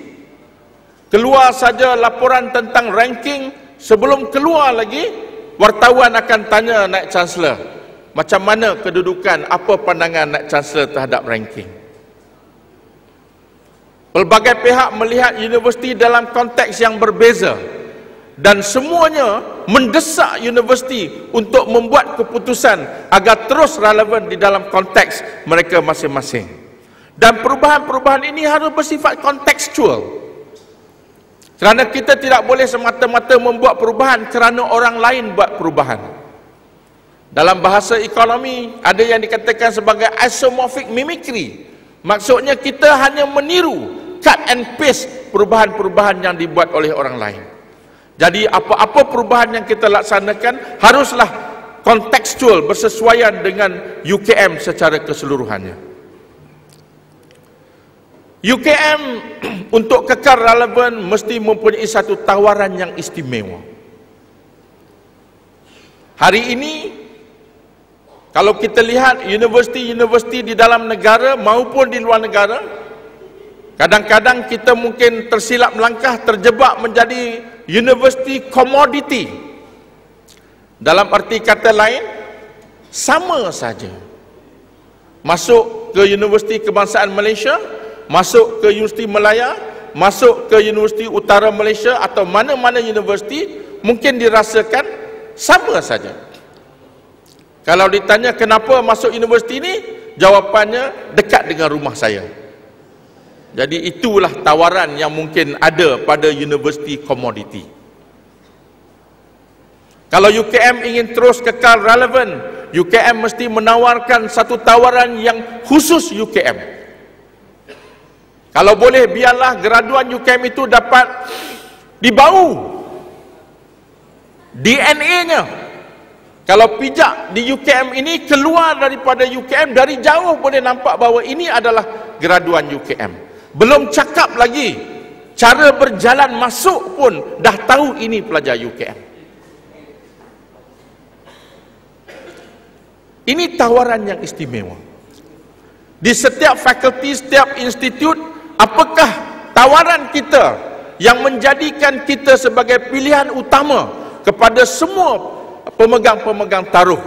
Keluar saja laporan tentang ranking, sebelum keluar lagi wartawan akan tanya Naib Chancellor, macam mana kedudukan, apa pandangan Naib Chancellor terhadap ranking. Pelbagai pihak melihat universiti dalam konteks yang berbeza dan semuanya mendesak universiti untuk membuat keputusan agar terus relevan di dalam konteks mereka masing-masing. Dan perubahan-perubahan ini harus bersifat kontekstual. Kerana kita tidak boleh semata-mata membuat perubahan kerana orang lain buat perubahan. Dalam bahasa ekonomi ada yang dikatakan sebagai isomorphic mimicry. Maksudnya kita hanya meniru, cut and paste perubahan-perubahan yang dibuat oleh orang lain. Jadi apa-apa perubahan yang kita laksanakan haruslah kontekstual, bersesuaian dengan UKM secara keseluruhannya. UKM untuk kekal relevan mesti mempunyai satu tawaran yang istimewa. Hari ini kalau kita lihat universiti-universiti di dalam negara maupun di luar negara, kadang-kadang kita mungkin tersilap melangkah, terjebak menjadi university commodity. Dalam arti kata lain, sama saja. Masuk ke Universiti Kebangsaan Malaysia, masuk ke Universiti Malaya, masuk ke Universiti Utara Malaysia atau mana-mana universiti, mungkin dirasakan sama saja. Kalau ditanya kenapa masuk universiti ini, jawapannya dekat dengan rumah saya. Jadi itulah tawaran yang mungkin ada pada universiti komoditi. Kalau UKM ingin terus kekal relevan, UKM mesti menawarkan satu tawaran yang khusus UKM. Kalau boleh, biarlah graduan UKM itu dapat dibau DNA-nya. Kalau pijak di UKM ini, keluar daripada UKM, dari jauh boleh nampak bahawa ini adalah graduan UKM. Belum cakap lagi, cara berjalan masuk pun dah tahu ini pelajar UKM. Ini tawaran yang istimewa. Di setiap fakulti, setiap institut, apakah tawaran kita yang menjadikan kita sebagai pilihan utama kepada semua pemegang-pemegang taruh,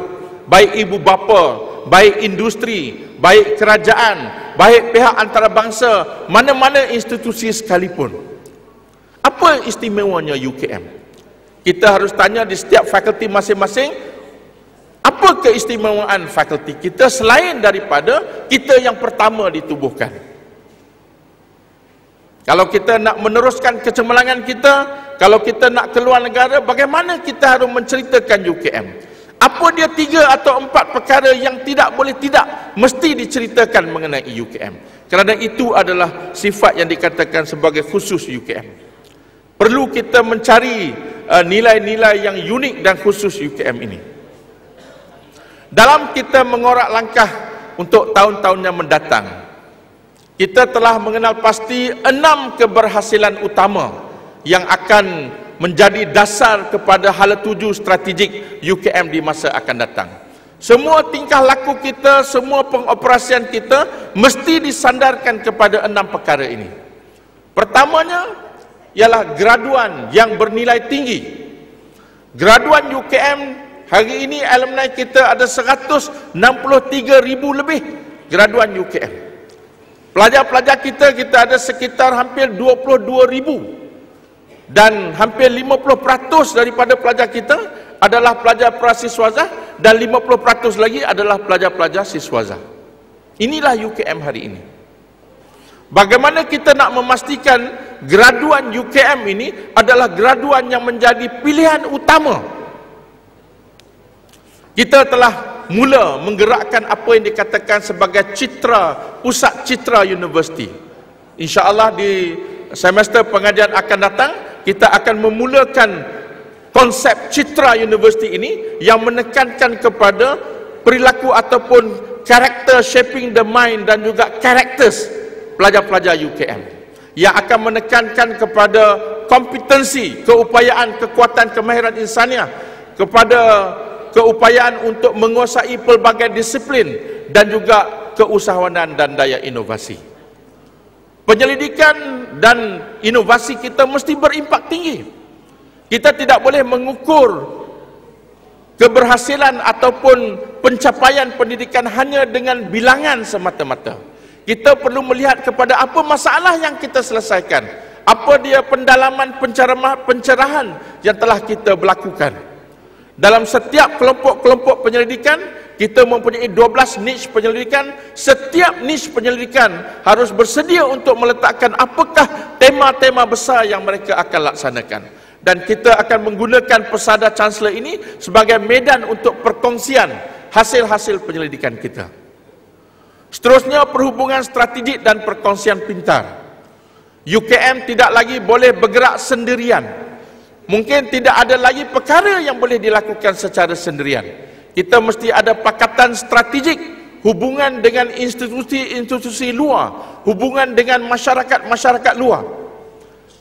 baik ibu bapa, baik industri, baik kerajaan, baik pihak antarabangsa, mana-mana institusi sekalipun. Apa istimewanya UKM? Kita harus tanya di setiap fakulti masing-masing, apa keistimewaan fakulti kita selain daripada kita yang pertama ditubuhkan? Kalau kita nak meneruskan kecemerlangan kita, kalau kita nak keluar negara, bagaimana kita harus menceritakan UKM? Apa dia 3 atau 4 perkara yang tidak boleh tidak mesti diceritakan mengenai UKM? Kerana itu adalah sifat yang dikatakan sebagai khusus UKM. Perlu kita mencari nilai-nilai yang unik dan khusus UKM ini. Dalam kita mengorak langkah untuk tahun-tahun yang mendatang, kita telah mengenal pasti 6 keberhasilan utama yang akan menjadi dasar kepada hala tuju strategik UKM di masa akan datang. Semua tingkah laku kita, semua pengoperasian kita mesti disandarkan kepada 6 perkara ini. Pertamanya ialah graduan yang bernilai tinggi. Graduan UKM hari ini alumni kita ada 163,000 lebih graduan UKM. Pelajar-pelajar kita ada sekitar hampir 22,000. Dan hampir 50% daripada pelajar kita adalah pelajar prasiswazah dan 50% lagi adalah pelajar-pelajar siswazah. Inilah UKM hari ini. Bagaimana kita nak memastikan graduan UKM ini adalah graduan yang menjadi pilihan utama? Kita telah mula menggerakkan apa yang dikatakan sebagai citra, pusat citra universiti. InsyaAllah di semester pengajian akan datang, kita akan memulakan konsep citra universiti ini yang menekankan kepada perilaku ataupun karakter shaping the mind dan juga characters pelajar-pelajar UKM yang akan menekankan kepada kompetensi, keupayaan, kekuatan kemahiran insaniah, kepada keupayaan untuk menguasai pelbagai disiplin dan juga keusahawanan dan daya inovasi. Penyelidikan dan inovasi kita mesti berimpak tinggi. Kita tidak boleh mengukur keberhasilan ataupun pencapaian pendidikan hanya dengan bilangan semata-mata. Kita perlu melihat kepada apa masalah yang kita selesaikan, apa dia pendalaman pencerahan yang telah kita berlakukan. Dalam setiap kelompok-kelompok penyelidikan, kita mempunyai 12 niche penyelidikan. Setiap niche penyelidikan harus bersedia untuk meletakkan apakah tema-tema besar yang mereka akan laksanakan. Dan kita akan menggunakan pesada Chancellor ini sebagai medan untuk perkongsian hasil-hasil penyelidikan kita. Seterusnya, perhubungan strategik dan perkongsian pintar. UKM tidak lagi boleh bergerak sendirian. Mungkin tidak ada lagi perkara yang boleh dilakukan secara sendirian. Kita mesti ada pakatan strategik, hubungan dengan institusi-institusi luar, hubungan dengan masyarakat-masyarakat luar.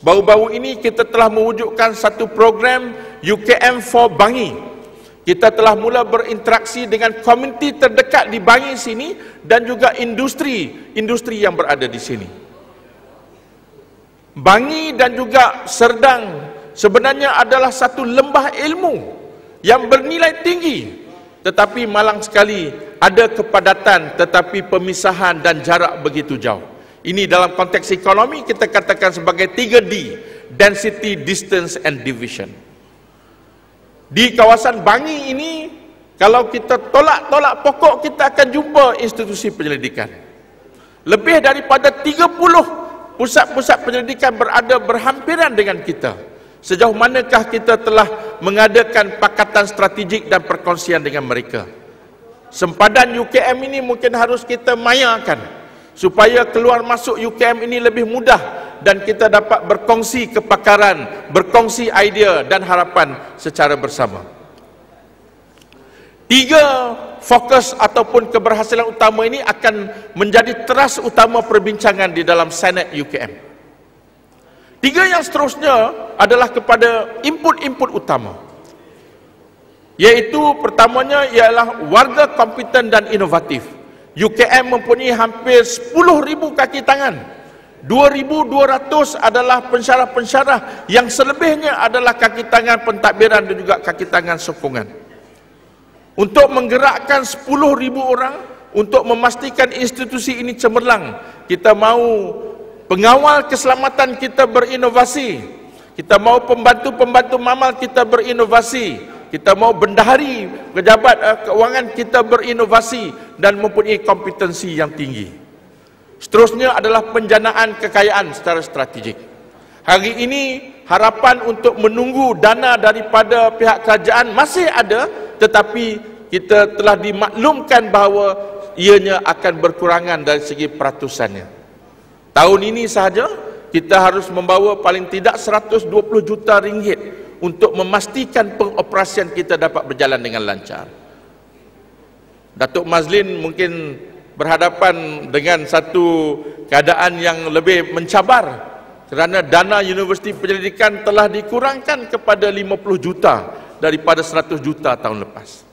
Baru-baru ini kita telah mewujudkan satu program UKM for Bangi. Kita telah mula berinteraksi dengan komuniti terdekat di Bangi sini dan juga industri yang berada di sini. Bangi dan juga Serdang sebenarnya adalah satu lembah ilmu yang bernilai tinggi, tetapi malang sekali ada kepadatan tetapi pemisahan dan jarak begitu jauh. Ini dalam konteks ekonomi kita katakan sebagai 3D, density, distance and division. Di kawasan Bangi ini, kalau kita tolak pokok, kita akan jumpa institusi penyelidikan. Lebih daripada 30 pusat-pusat penyelidikan berada berhampiran dengan kita. Sejauh manakah kita telah mengadakan pakatan strategik dan perkongsian dengan mereka? Sempadan UKM ini mungkin harus kita mayakan supaya keluar masuk UKM ini lebih mudah dan kita dapat berkongsi kepakaran, berkongsi idea dan harapan secara bersama. 3 fokus ataupun keberhasilan utama ini akan menjadi teras utama perbincangan di dalam Senat UKM. 3 yang seterusnya adalah kepada input-input utama, iaitu pertamanya ialah warga kompeten dan inovatif. UKM mempunyai hampir 10,000 kaki tangan. 2,200 adalah pensyarah-pensyarah, yang selebihnya adalah kaki tangan pentadbiran dan juga kaki tangan sokongan. Untuk menggerakkan 10,000 orang untuk memastikan institusi ini cemerlang, kita mahu pengawal keselamatan kita berinovasi, kita mahu pembantu-pembantu mamal kita berinovasi, kita mahu bendahari pejabat keuangan kita berinovasi dan mempunyai kompetensi yang tinggi. Seterusnya adalah penjanaan kekayaan secara strategik. Hari ini harapan untuk menunggu dana daripada pihak kerajaan masih ada, tetapi kita telah dimaklumkan bahawa ianya akan berkurangan dari segi peratusannya. Tahun ini sahaja kita harus membawa paling tidak 120 juta ringgit untuk memastikan pengoperasian kita dapat berjalan dengan lancar. Datuk Mazlin mungkin berhadapan dengan satu keadaan yang lebih mencabar kerana dana Universiti Penyelidikan telah dikurangkan kepada 50 juta daripada 100 juta tahun lepas.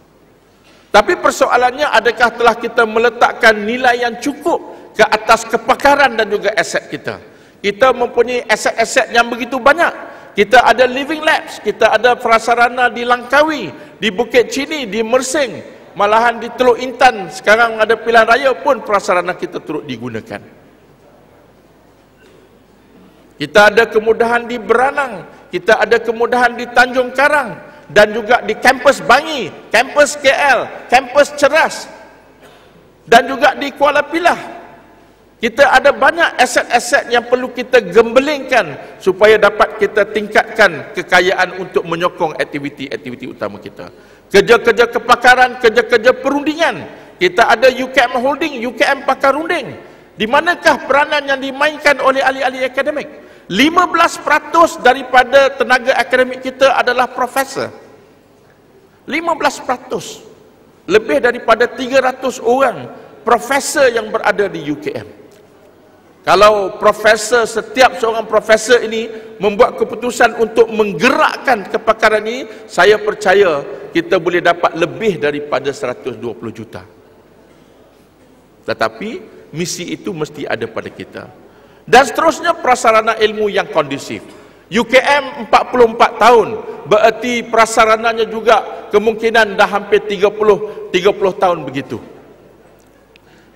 Tapi persoalannya, adakah telah kita meletakkan nilai yang cukup ke atas kepakaran dan juga aset kita? Kita mempunyai aset-aset yang begitu banyak. Kita ada living labs, kita ada prasarana di Langkawi, di Bukit Cini, di Mersing, malahan di Teluk Intan. Sekarang ada pilihan raya pun prasarana kita turut digunakan. Kita ada kemudahan di Beranang, kita ada kemudahan di Tanjung Karang dan juga di kampus Bangi, kampus KL, kampus Ceras dan juga di Kuala Pilah. Kita ada banyak aset-aset yang perlu kita gembelingkan supaya dapat kita tingkatkan kekayaan untuk menyokong aktiviti-aktiviti utama kita. Kerja-kerja kepakaran, kerja-kerja perundingan. Kita ada UKM Holding, UKM Pakar Runding. Di manakah peranan yang dimainkan oleh ahli-ahli akademik? 15% daripada tenaga akademik kita adalah profesor. 15%. Lebih daripada 300 orang profesor yang berada di UKM. Kalau profesor, setiap seorang profesor ini membuat keputusan untuk menggerakkan kepakaran ini, saya percaya kita boleh dapat lebih daripada 120 juta. Tetapi misi itu mesti ada pada kita. Dan seterusnya prasarana ilmu yang kondusif. UKM 44 tahun, berarti prasarananya juga kemungkinan dah hampir 30 tahun begitu.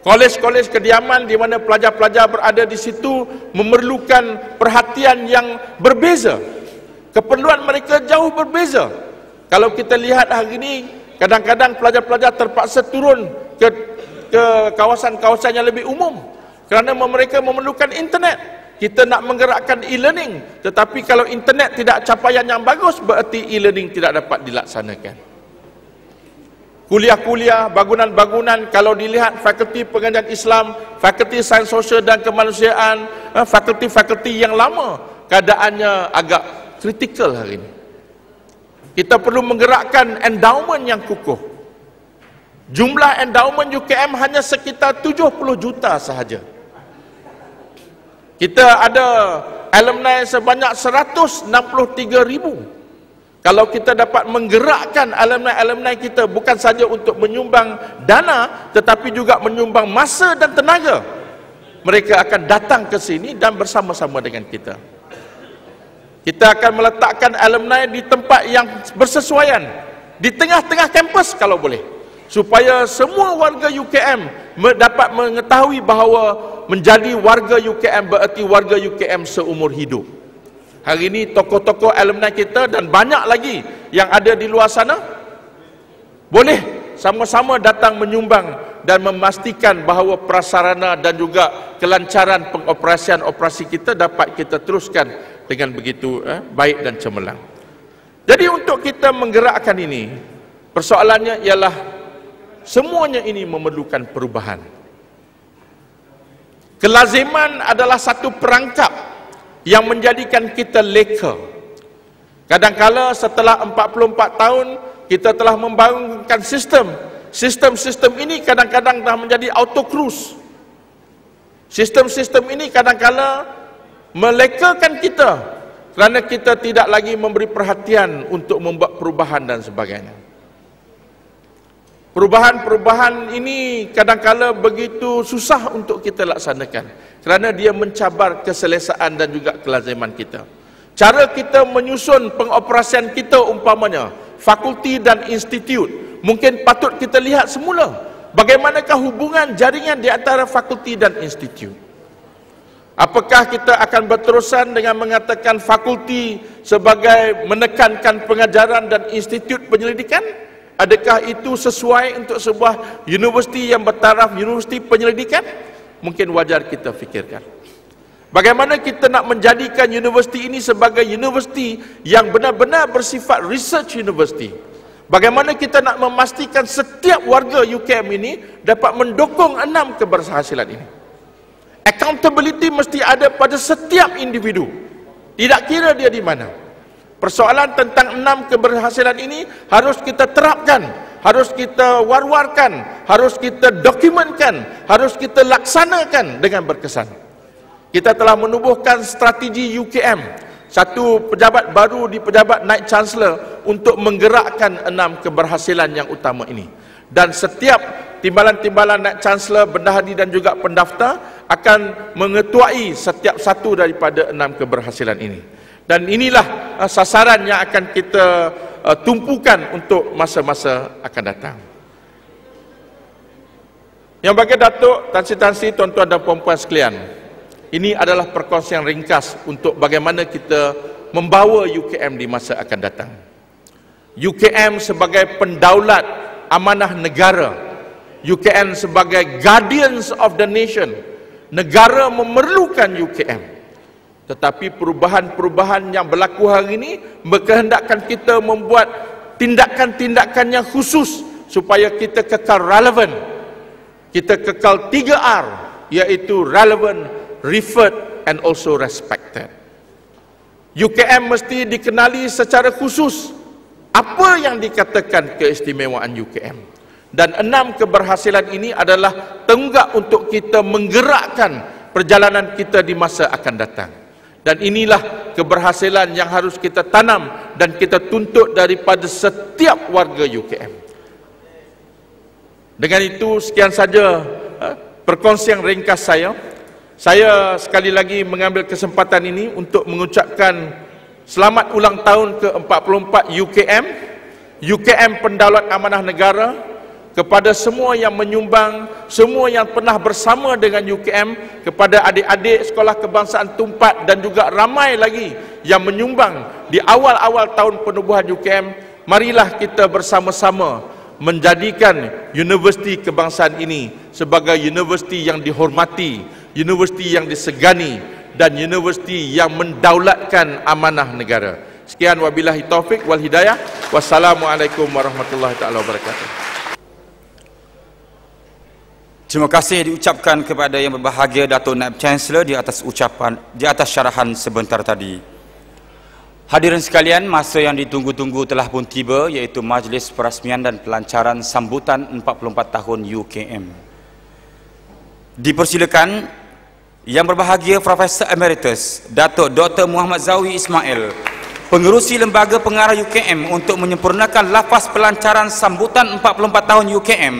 Kolej-kolej kediaman di mana pelajar-pelajar berada di situ memerlukan perhatian yang berbeza. Keperluan mereka jauh berbeza. Kalau kita lihat hari ini, kadang-kadang pelajar-pelajar terpaksa turun ke kawasan-kawasan yang lebih umum kerana mereka memerlukan internet. Kita nak menggerakkan e-learning, tetapi kalau internet tidak capaian yang bagus, berarti e-learning tidak dapat dilaksanakan. Kuliah-kuliah, bangunan-bangunan, kalau dilihat fakulti pengajian Islam, fakulti sains sosial dan kemanusiaan, fakulti-fakulti yang lama, keadaannya agak kritikal hari ini. Kita perlu menggerakkan endowment yang kukuh. Jumlah endowment UKM hanya sekitar 70 juta sahaja. Kita ada alumni sebanyak 163,000. Kalau kita dapat menggerakkan alumni-alumni kita bukan saja untuk menyumbang dana, tetapi juga menyumbang masa dan tenaga, mereka akan datang ke sini dan bersama-sama dengan kita. Kita akan meletakkan alumni di tempat yang bersesuaian, di tengah-tengah kampus kalau boleh, supaya semua warga UKM dapat mengetahui bahawa menjadi warga UKM berarti warga UKM seumur hidup. Hari ini tokoh-tokoh alumni kita dan banyak lagi yang ada di luar sana boleh sama-sama datang menyumbang dan memastikan bahawa prasarana dan juga kelancaran pengoperasian operasi kita dapat kita teruskan dengan begitu baik dan cemerlang. Jadi untuk kita menggerakkan ini, persoalannya ialah semuanya ini memerlukan perubahan. Kelaziman adalah satu perangkap yang menjadikan kita leka. Kadang-kala setelah 44 tahun kita telah membangunkan sistem. Sistem-sistem ini kadang-kadang dah menjadi auto cruise. Sistem-sistem ini kadang-kala melekakan kita kerana kita tidak lagi memberi perhatian untuk membuat perubahan dan sebagainya. Perubahan-perubahan ini kadang-kala begitu susah untuk kita laksanakan kerana dia mencabar keselesaan dan juga kelaziman kita. Cara kita menyusun pengoperasian kita umpamanya fakulti dan institut, mungkin patut kita lihat semula bagaimanakah hubungan jaringan di antara fakulti dan institut. Apakah kita akan berterusan dengan mengatakan fakulti sebagai menekankan pengajaran dan institut penyelidikan? Adakah itu sesuai untuk sebuah universiti yang bertaraf universiti penyelidikan? Mungkin wajar kita fikirkan. Bagaimana kita nak menjadikan universiti ini sebagai universiti yang benar-benar bersifat research university? Bagaimana kita nak memastikan setiap warga UKM ini dapat mendukung 6 keberhasilan ini? Accountability mesti ada pada setiap individu, tidak kira dia di mana. Persoalan tentang 6 keberhasilan ini harus kita terapkan, harus kita war-warkan, harus kita dokumentkan, harus kita laksanakan dengan berkesan. Kita telah menubuhkan strategi UKM, satu pejabat baru di pejabat Naib Chancellor untuk menggerakkan 6 keberhasilan yang utama ini. Dan setiap timbalan-timbalan Naib Chancellor, bendahari dan juga pendaftar akan mengetuai setiap satu daripada 6 keberhasilan ini. Dan inilah sasaran yang akan kita tumpukan untuk masa-masa akan datang. Yang bagi Datuk, Tan Sri, tuan-tuan dan puan-puan sekalian, ini adalah perkongsian ringkas untuk bagaimana kita membawa UKM di masa akan datang. UKM sebagai pendaulat amanah negara, UKM sebagai guardians of the nation. Negara memerlukan UKM. Tetapi perubahan-perubahan yang berlaku hari ini berkehendakkan kita membuat tindakan-tindakan yang khusus supaya kita kekal relevan. Kita kekal 3R, iaitu relevant, referred and also respected. UKM mesti dikenali secara khusus apa yang dikatakan keistimewaan UKM. Dan 6 keberhasilan ini adalah tonggak untuk kita menggerakkan perjalanan kita di masa akan datang. Dan inilah keberhasilan yang harus kita tanam dan kita tuntut daripada setiap warga UKM. Dengan itu sekian saja perkongsian ringkas saya. Saya sekali lagi mengambil kesempatan ini untuk mengucapkan selamat ulang tahun ke-44 UKM, UKM Pendaulat Amanah Negara, kepada semua yang menyumbang, semua yang pernah bersama dengan UKM, kepada adik-adik Sekolah Kebangsaan Tumpat dan juga ramai lagi yang menyumbang di awal-awal tahun penubuhan UKM. Marilah kita bersama-sama menjadikan universiti kebangsaan ini sebagai universiti yang dihormati, universiti yang disegani, dan universiti yang mendaulatkan amanah negara. Sekian, wabillahi taufik wal hidayah. Wassalamualaikum warahmatullahi taala wabarakatuh. Terima kasih diucapkan kepada yang berbahagia Dato' Naib Chancellor di atas syarahan sebentar tadi. Hadirin sekalian, masa yang ditunggu-tunggu telah pun tiba, iaitu majlis perasmian dan pelancaran sambutan 44 tahun UKM. Dipersilakan yang berbahagia Profesor Emeritus Dato' Dr. Muhammad Zawi Ismail, Pengerusi Lembaga Pengarah UKM, untuk menyempurnakan lafaz pelancaran sambutan 44 tahun UKM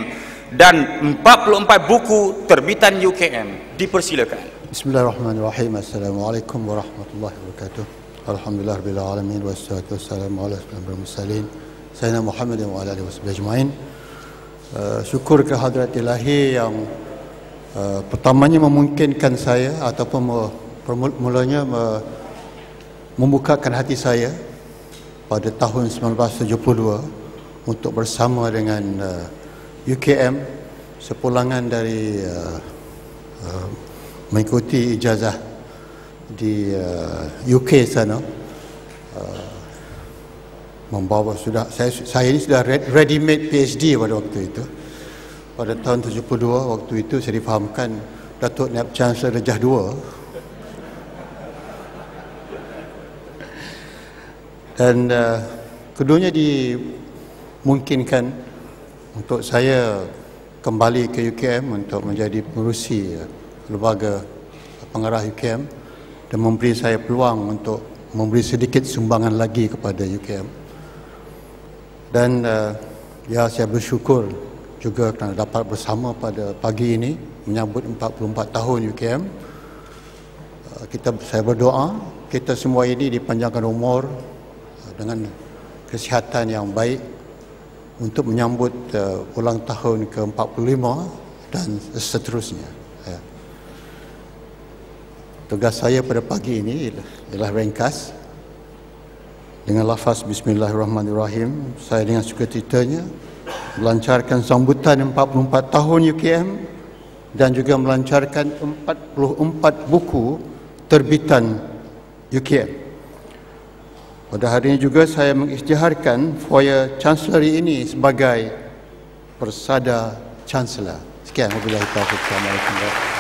dan 44 buku terbitan UKM. Dipersilakan. Bismillahirrahmanirrahim. Assalamualaikum warahmatullahi wabarakatuh. Alhamdulillah rabbil alamin wassalatu wassalamu ala asyrafil mursalin sayyidina Muhammadin wa ala alihi washabihi ajmain. Syukur kehadrat Ilahi yang pertamanya memungkinkan saya ataupun mulanya membukakan hati saya pada tahun 1972 untuk bersama dengan UKM sepulangan dari mengikuti ijazah di UK sana, membawa saya ini sudah ready made PhD pada waktu itu. Pada tahun 72 waktu itu saya difahamkan Datuk Naib Chancellor Darjah 2 dan keduanya dimungkinkan untuk saya kembali ke UKM untuk menjadi pengerusi lembaga pengarah UKM dan memberi saya peluang untuk memberi sedikit sumbangan lagi kepada UKM. Dan ya, saya bersyukur juga kerana dapat bersama pada pagi ini menyambut 44 tahun UKM. Saya berdoa kita semua ini dipanjangkan umur dengan kesihatan yang baik untuk menyambut ulang tahun ke-45 dan seterusnya. Tugas saya pada pagi ini ialah ringkas dengan lafaz Bismillahirrahmanirrahim. Saya dengan sukacitanya melancarkan sambutan 44 tahun UKM dan juga melancarkan 44 buku terbitan UKM. Pada hari ini juga saya mengisytiharkan foya Chancellery ini sebagai Persada Chancellor. Sekian, wabillahi taufiq. Assalamualaikum warahmatullahi wabarakatuh.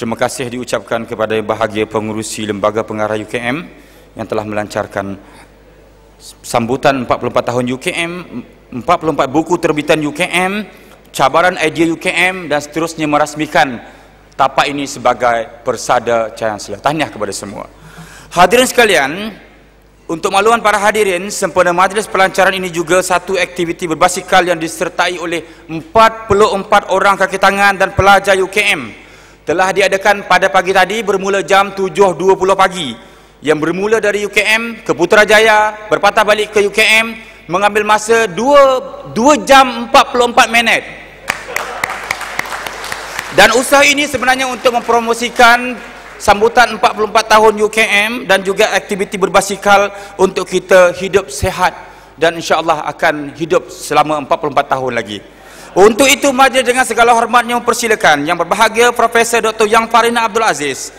Terima kasih diucapkan kepada bahagia pengurusi Lembaga Pengarah UKM yang telah melancarkan sambutan 44 tahun UKM, 44 buku terbitan UKM, cabaran idea UKM dan seterusnya merasmikan tapak ini sebagai persada Chancellor. Tahniah kepada semua. Hadirin sekalian, untuk makluman para hadirin, sempena majlis pelancaran ini juga satu aktiviti berbasikal yang disertai oleh 44 orang kaki tangan dan pelajar UKM telah diadakan pada pagi tadi bermula jam 7.20 pagi, yang bermula dari UKM ke Putrajaya, berpatah balik ke UKM, mengambil masa 2 jam 44 minit. Dan usaha ini sebenarnya untuk mempromosikan sambutan 44 tahun UKM dan juga aktiviti berbasikal untuk kita hidup sehat dan insya-Allah akan hidup selama 44 tahun lagi. Untuk itu, majlis dengan segala hormatnya mempersilakan Yang Berbahagia Profesor Dr. Yang Farina Abdul Aziz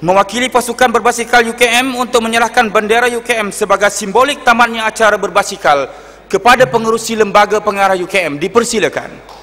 mewakili pasukan berbasikal UKM untuk menyerahkan bendera UKM sebagai simbolik tamatnya acara berbasikal kepada pengerusi Lembaga Pengarah UKM. Dipersilakan.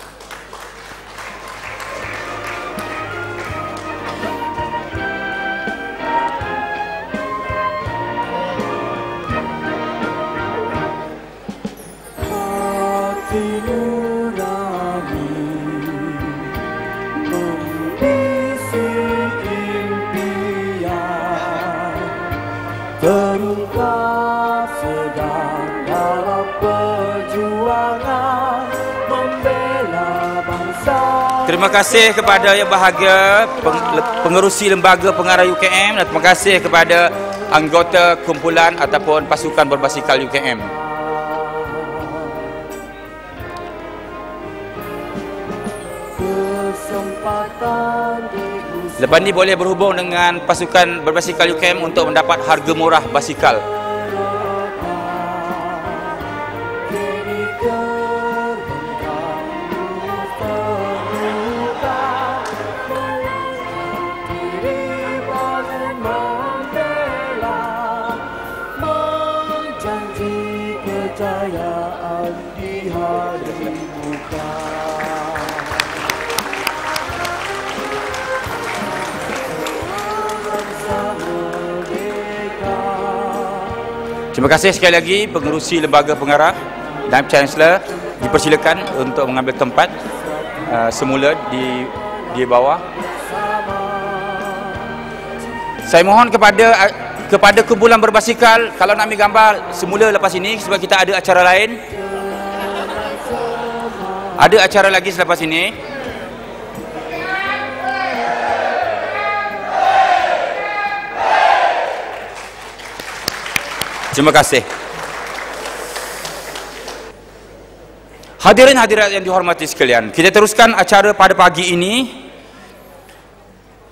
Terima kasih kepada Yang Bahagia pengerusi Lembaga Pengarah UKM dan terima kasih kepada anggota kumpulan ataupun pasukan berbasikal UKM. Lepas ini boleh berhubung dengan pasukan berbasikal UKM untuk mendapat harga murah basikal. Terima kasih sekali lagi pengerusi Lembaga Pengarah dan Chancellor, dipersilakan untuk mengambil tempat semula di bawah. Saya mohon kepada kumpulan berbasikal, kalau nak ambil gambar semula lepas ini sebab kita ada acara lain. Ada acara lagi selepas ini. Terima kasih. Hadirin hadirat yang dihormati sekalian, kita teruskan acara pada pagi ini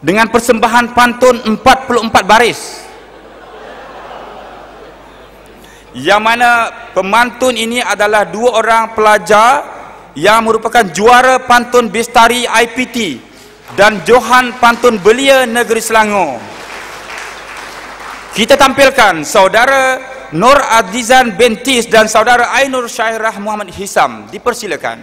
dengan persembahan pantun 44 baris, yang mana pemantun ini adalah 2 orang pelajar yang merupakan juara pantun Bestari IPT dan Johan Pantun Belia Negeri Selangor. Kita tampilkan saudara Nur Adizan Bentis dan saudara Ainur Syairah Muhammad Hisam. Dipersilakan.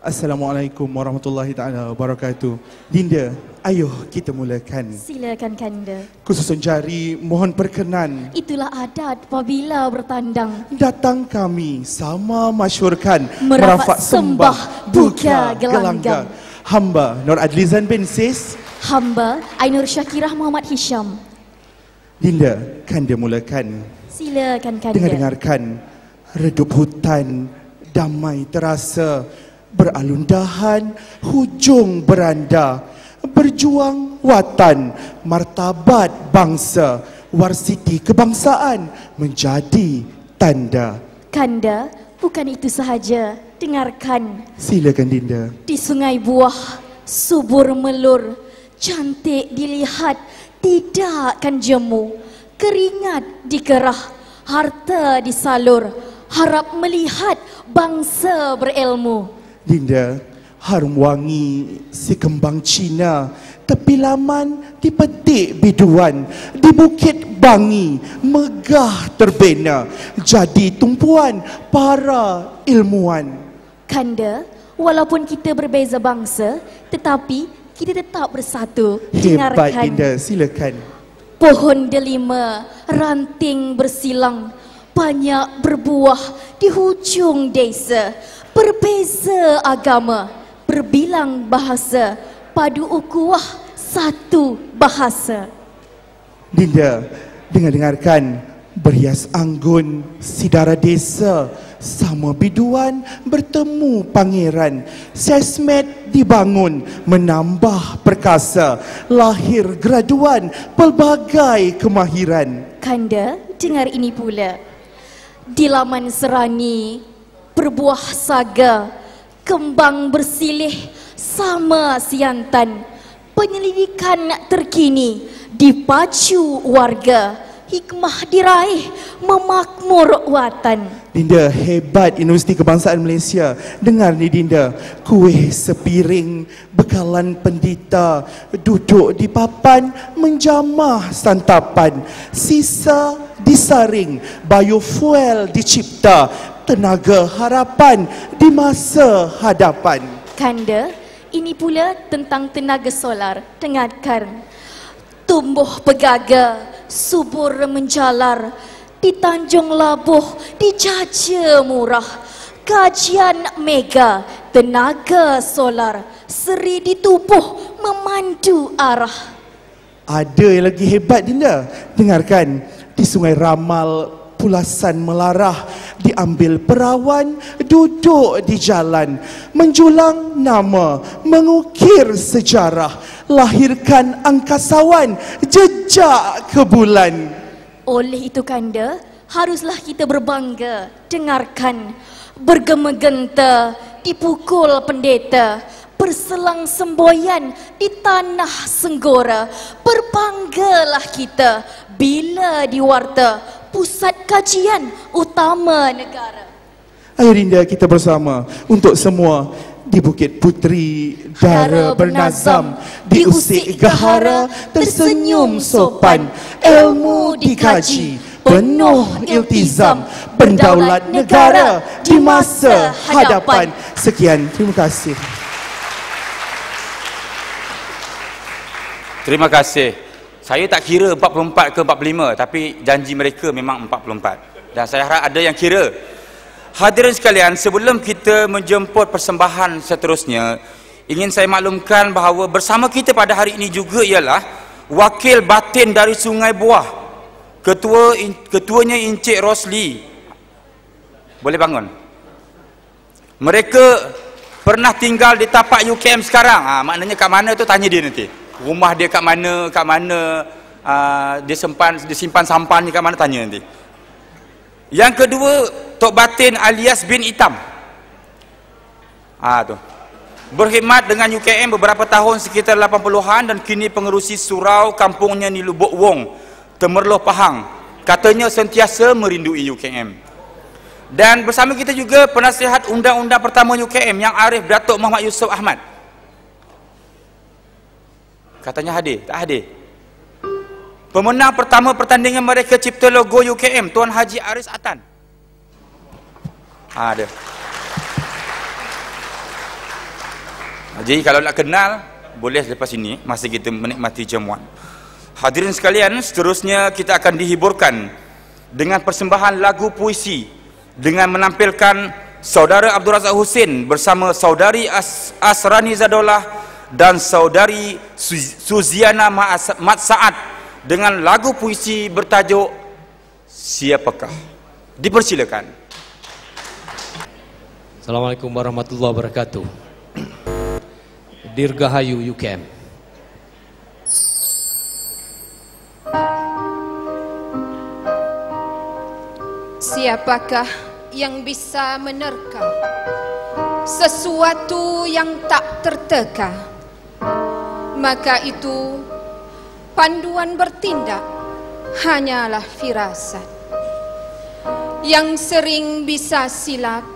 Assalamualaikum warahmatullahi taala wabarakatuh. Dinda, ayo kita mulakan. Silakan Kanda. Khususun jari mohon perkenan. Itulah adat apabila bertandang. Datang kami sama masyurkan merafak sembah buka gelanggang. Hamba Nur Adizan Bentis. Hamba Ainur Syakirah Muhammad Hisham. Dinda, Kanda mulakan. Silakan Kanda. Dengarkan redup hutan damai terasa, beralun dahan hujung beranda, berjuang watan martabat bangsa, warsiti kebangsaan menjadi tanda. Kanda, bukan itu sahaja, dengarkan. Silakan Dinda. Di sungai buah subur melur, cantik dilihat, tidak akan jemu, keringat dikerah, harta disalur, harap melihat bangsa berilmu. Dinda, harum wangi si kembang Cina, tepi laman dipetik biduan, di Bukit Bangi megah terbina, jadi tumpuan para ilmuwan. Kanda, walaupun kita berbeza bangsa, tetapi kita tetap bersatu. Hebat Dinda, silakan. Pohon delima, ranting bersilang, banyak berbuah di hujung desa. Berbeza agama, berbilang bahasa, padu ukhuwah satu bahasa. Dinda, dengarkan berhias anggun sidara desa, sama biduan bertemu pangeran, sesmed dibangun menambah perkasa, lahir graduan pelbagai kemahiran. Kanda, dengar ini pula. Di laman Serani berbuah saga, kembang bersilih sama siantan, penyelidikan terkini dipacu warga, hikmah diraih memakmur watan. Dinda, hebat Universiti Kebangsaan Malaysia. Dengar ni Dinda, kuih sepiring, bekalan pendita, duduk di papan, menjamah santapan, sisa disaring, biofuel dicipta, tenaga harapan di masa hadapan. Kanda, ini pula tentang tenaga solar. Dengarkan. Tumbuh pegaga, subur menjalar, di Tanjung Labuh dijaja murah. Kajian mega, tenaga solar, seri di tubuh memandu arah. Ada yang lagi hebat Dinda. Dengarkan. Di Sungai Ramal pulasan melarah, diambil perawan, duduk di jalan, menjulang nama, mengukir sejarah, lahirkan angkasawan, jejak ke bulan. Oleh itu Kanda, haruslah kita berbangga. Dengarkan. Bergema-genta, dipukul pendeta, berselang semboyan di tanah Senggora. Berbanggalah kita bila di warta pusat kajian utama negara. Ayo Dinda, kita bersama untuk semua. Di Bukit Putri dara bernazam, di Usik Gahara tersenyum sopan, ilmu dikaji penuh iltizam, berdaulat negara di masa hadapan. Sekian, terima kasih. Terima kasih. Saya tak kira 44 ke 45, tapi janji mereka memang 44. Dan saya harap ada yang kira. Hadirin sekalian, sebelum kita menjemput persembahan seterusnya, ingin saya maklumkan bahawa bersama kita pada hari ini juga ialah wakil batin dari Sungai Buah. Ketuanya Encik Rosli. Boleh bangun? Mereka pernah tinggal di tapak UKM sekarang. Maknanya kat mana tu tanya dia nanti. Rumah dia kat mana, dia simpan sampan ni kat mana, tanya nanti. Yang kedua, Tok Batin alias bin Itam. Tu. Berkhidmat dengan UKM beberapa tahun sekitar 80-an dan kini pengerusi surau kampungnya di Lubuk Wong, Temerloh Pahang. Katanya sentiasa merindui UKM. Dan bersama kita juga penasihat undang-undang pertama UKM yang arif, Datuk Muhammad Yusof Ahmad. Katanya hadir, tak hadir. Pemenang pertama pertandingan mereka cipta logo UKM, Tuan Haji Aris Atan. Ada. Jadi kalau nak kenal, boleh lepas ini, masa kita menikmati jamuan. Hadirin sekalian, seterusnya kita akan dihiburkan dengan persembahan lagu puisi dengan menampilkan Saudara Abdul Razak Husin bersama Saudari Asrani Zadullah dan Saudari Suziana Mat Saad dengan lagu puisi bertajuk Siapakah. Dipersilakan. Assalamualaikum warahmatullahi wabarakatuh. Dirgahayu UKM. Siapakah yang bisa menerka sesuatu yang tak terteka? Maka itu panduan bertindak hanyalah firasat yang sering bisa silap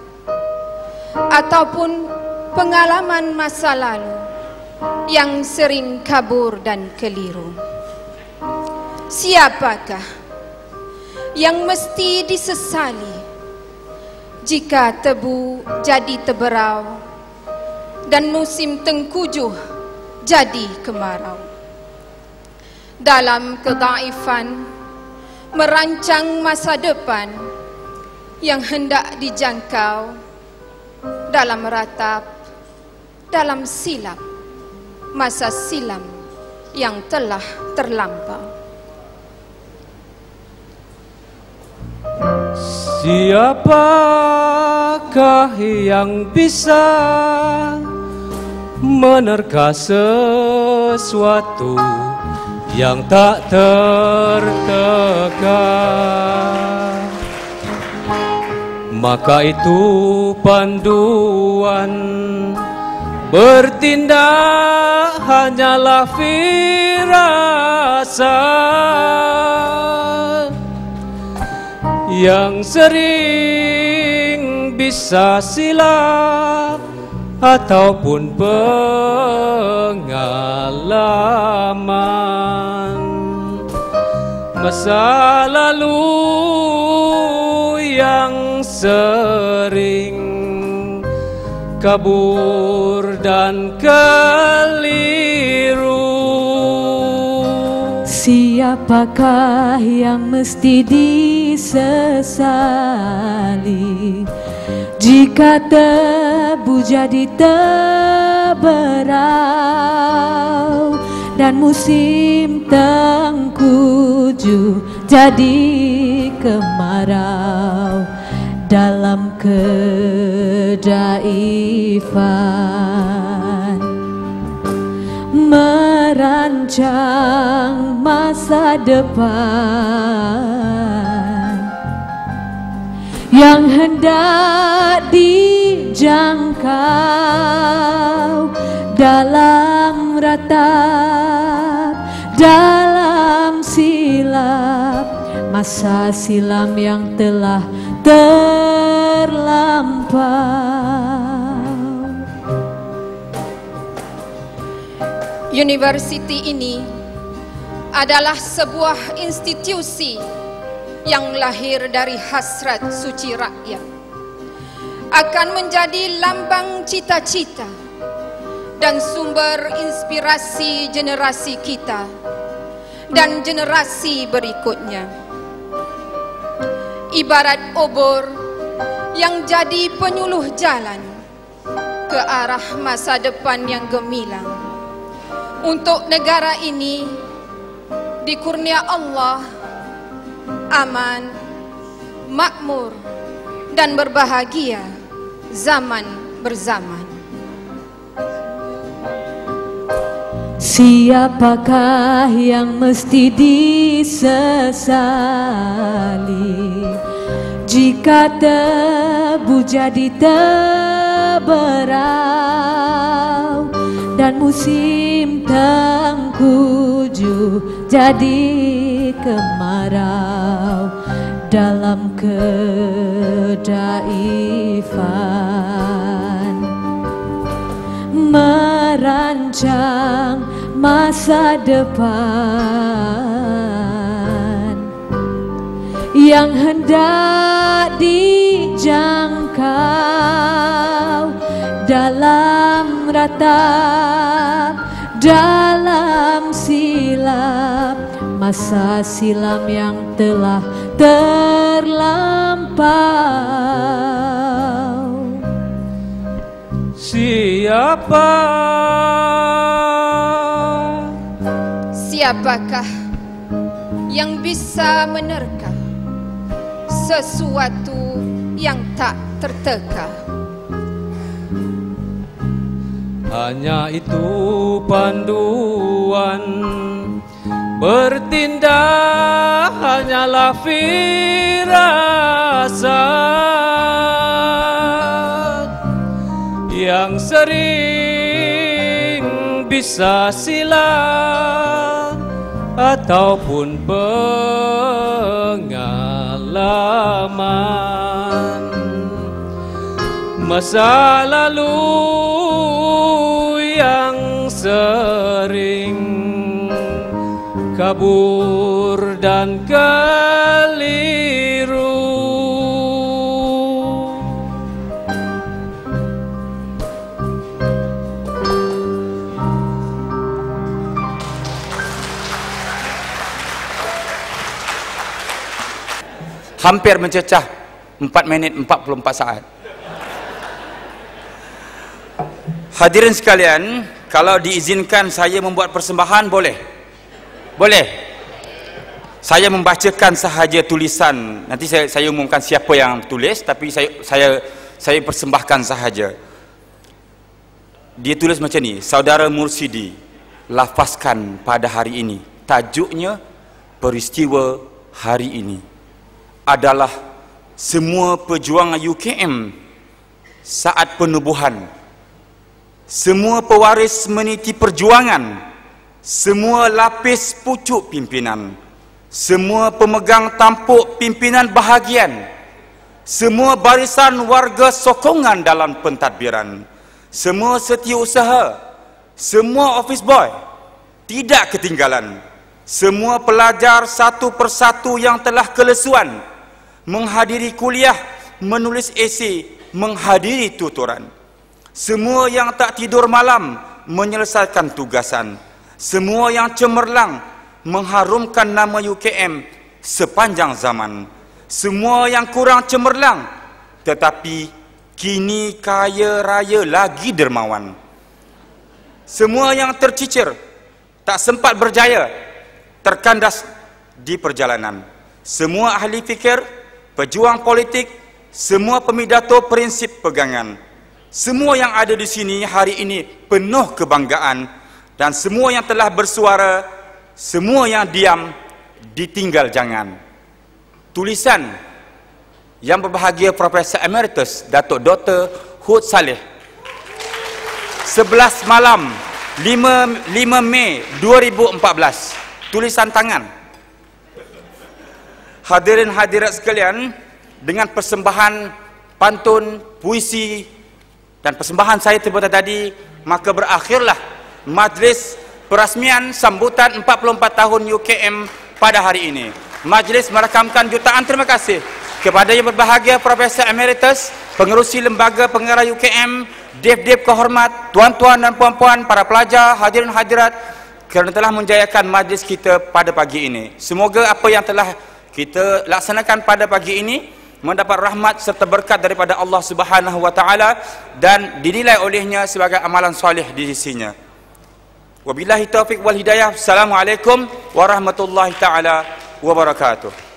ataupun pengalaman masa lalu yang sering kabur dan keliru. Siapakah yang mesti disesali jika tebu jadi teberau dan musim tengkujuh jadi kemarau. Dalam kedaifan merancang masa depan yang hendak dijangkau, dalam ratap, dalam silap masa silam yang telah terlampau. Siapakah yang bisa menerka sesuatu yang tak terteka? Maka itu panduan bertindak hanyalah firasat yang sering bisa silap ataupun pengalaman masa lalu yang sering kabur dan keliru. Siapakah yang mesti disesali jika tebu jadi teberau dan musim tengkujuh jadi kemarau? Dalam kedaifan merancang masa depan yang hendak dijangkau, dalam ratap, dalam silap masa silam yang telah terlampau. Universiti ini adalah sebuah institusi yang lahir dari hasrat suci rakyat, akan menjadi lambang cita-cita dan sumber inspirasi generasi kita dan generasi berikutnya. Ibarat obor yang jadi penyuluh jalan ke arah masa depan yang gemilang. Untuk negara ini dikurnia Allah aman, makmur dan berbahagia zaman berzaman. Siapakah yang mesti disesali jika tebu jadi teberau dan musim tengkujuh jadi kemarau? Dalam kedaifan merancang masa depan yang hendak dijangkau, dalam ratap, dalam silap masa silam yang telah terlampau. Siapakah yang bisa menerka sesuatu yang tak terteka? Hanya itu panduan bertindak hanyalah firasat yang sering bisa silap ataupun pengalaman masa lalu yang sering kabur dan keliru. hampir mencecah 4 minit 44 saat. Hadirin sekalian, kalau diizinkan saya membuat persembahan, boleh? Boleh? Saya membacakan sahaja tulisan. Nanti saya umumkan siapa yang tulis, tapi saya persembahkan sahaja. Dia tulis macam ni, Saudara Mursidi lafazkan pada hari ini. Tajuknya, peristiwa hari ini adalah semua perjuangan UKM saat penubuhan. Semua pewaris meniti perjuangan, semua lapis pucuk pimpinan, semua pemegang tampuk pimpinan bahagian, semua barisan warga sokongan dalam pentadbiran, semua setiausaha, semua office boy, tidak ketinggalan, semua pelajar satu persatu yang telah kelesuan, menghadiri kuliah, menulis esei, menghadiri tutoran, semua yang tak tidur malam, menyelesaikan tugasan, semua yang cemerlang, mengharumkan nama UKM sepanjang zaman, semua yang kurang cemerlang, tetapi kini kaya raya lagi dermawan, semua yang tercicir, tak sempat berjaya, terkandas di perjalanan, semua ahli fikir, pejuang politik, semua pemidato prinsip pegangan, semua yang ada di sini hari ini penuh kebanggaan, dan semua yang telah bersuara, semua yang diam ditinggal jangan. Tulisan Yang Berbahagia Profesor Emeritus Datuk Dr. Hud Saleh, 11 malam 5 Mei 2014, tulisan tangan. Hadirin hadirat sekalian, dengan persembahan pantun, puisi dan persembahan saya terbuat tadi, maka berakhirlah majlis perasmian sambutan 44 tahun UKM pada hari ini. Majlis merakamkan jutaan terima kasih kepada Yang Berbahagia Profesor Emeritus, pengerusi lembaga pengarah UKM, dev-dev kehormat, tuan-tuan dan puan-puan, para pelajar, hadirin hadirat, kerana telah menjayakan majlis kita pada pagi ini. Semoga apa yang telah kita laksanakan pada pagi ini mendapat rahmat serta berkat daripada Allah Subhanahu wa taala dan dinilai olehnya sebagai amalan soleh di sisinya. Wabillahi taufiq wal hidayah. Assalamualaikum warahmatullahi taala wabarakatuh.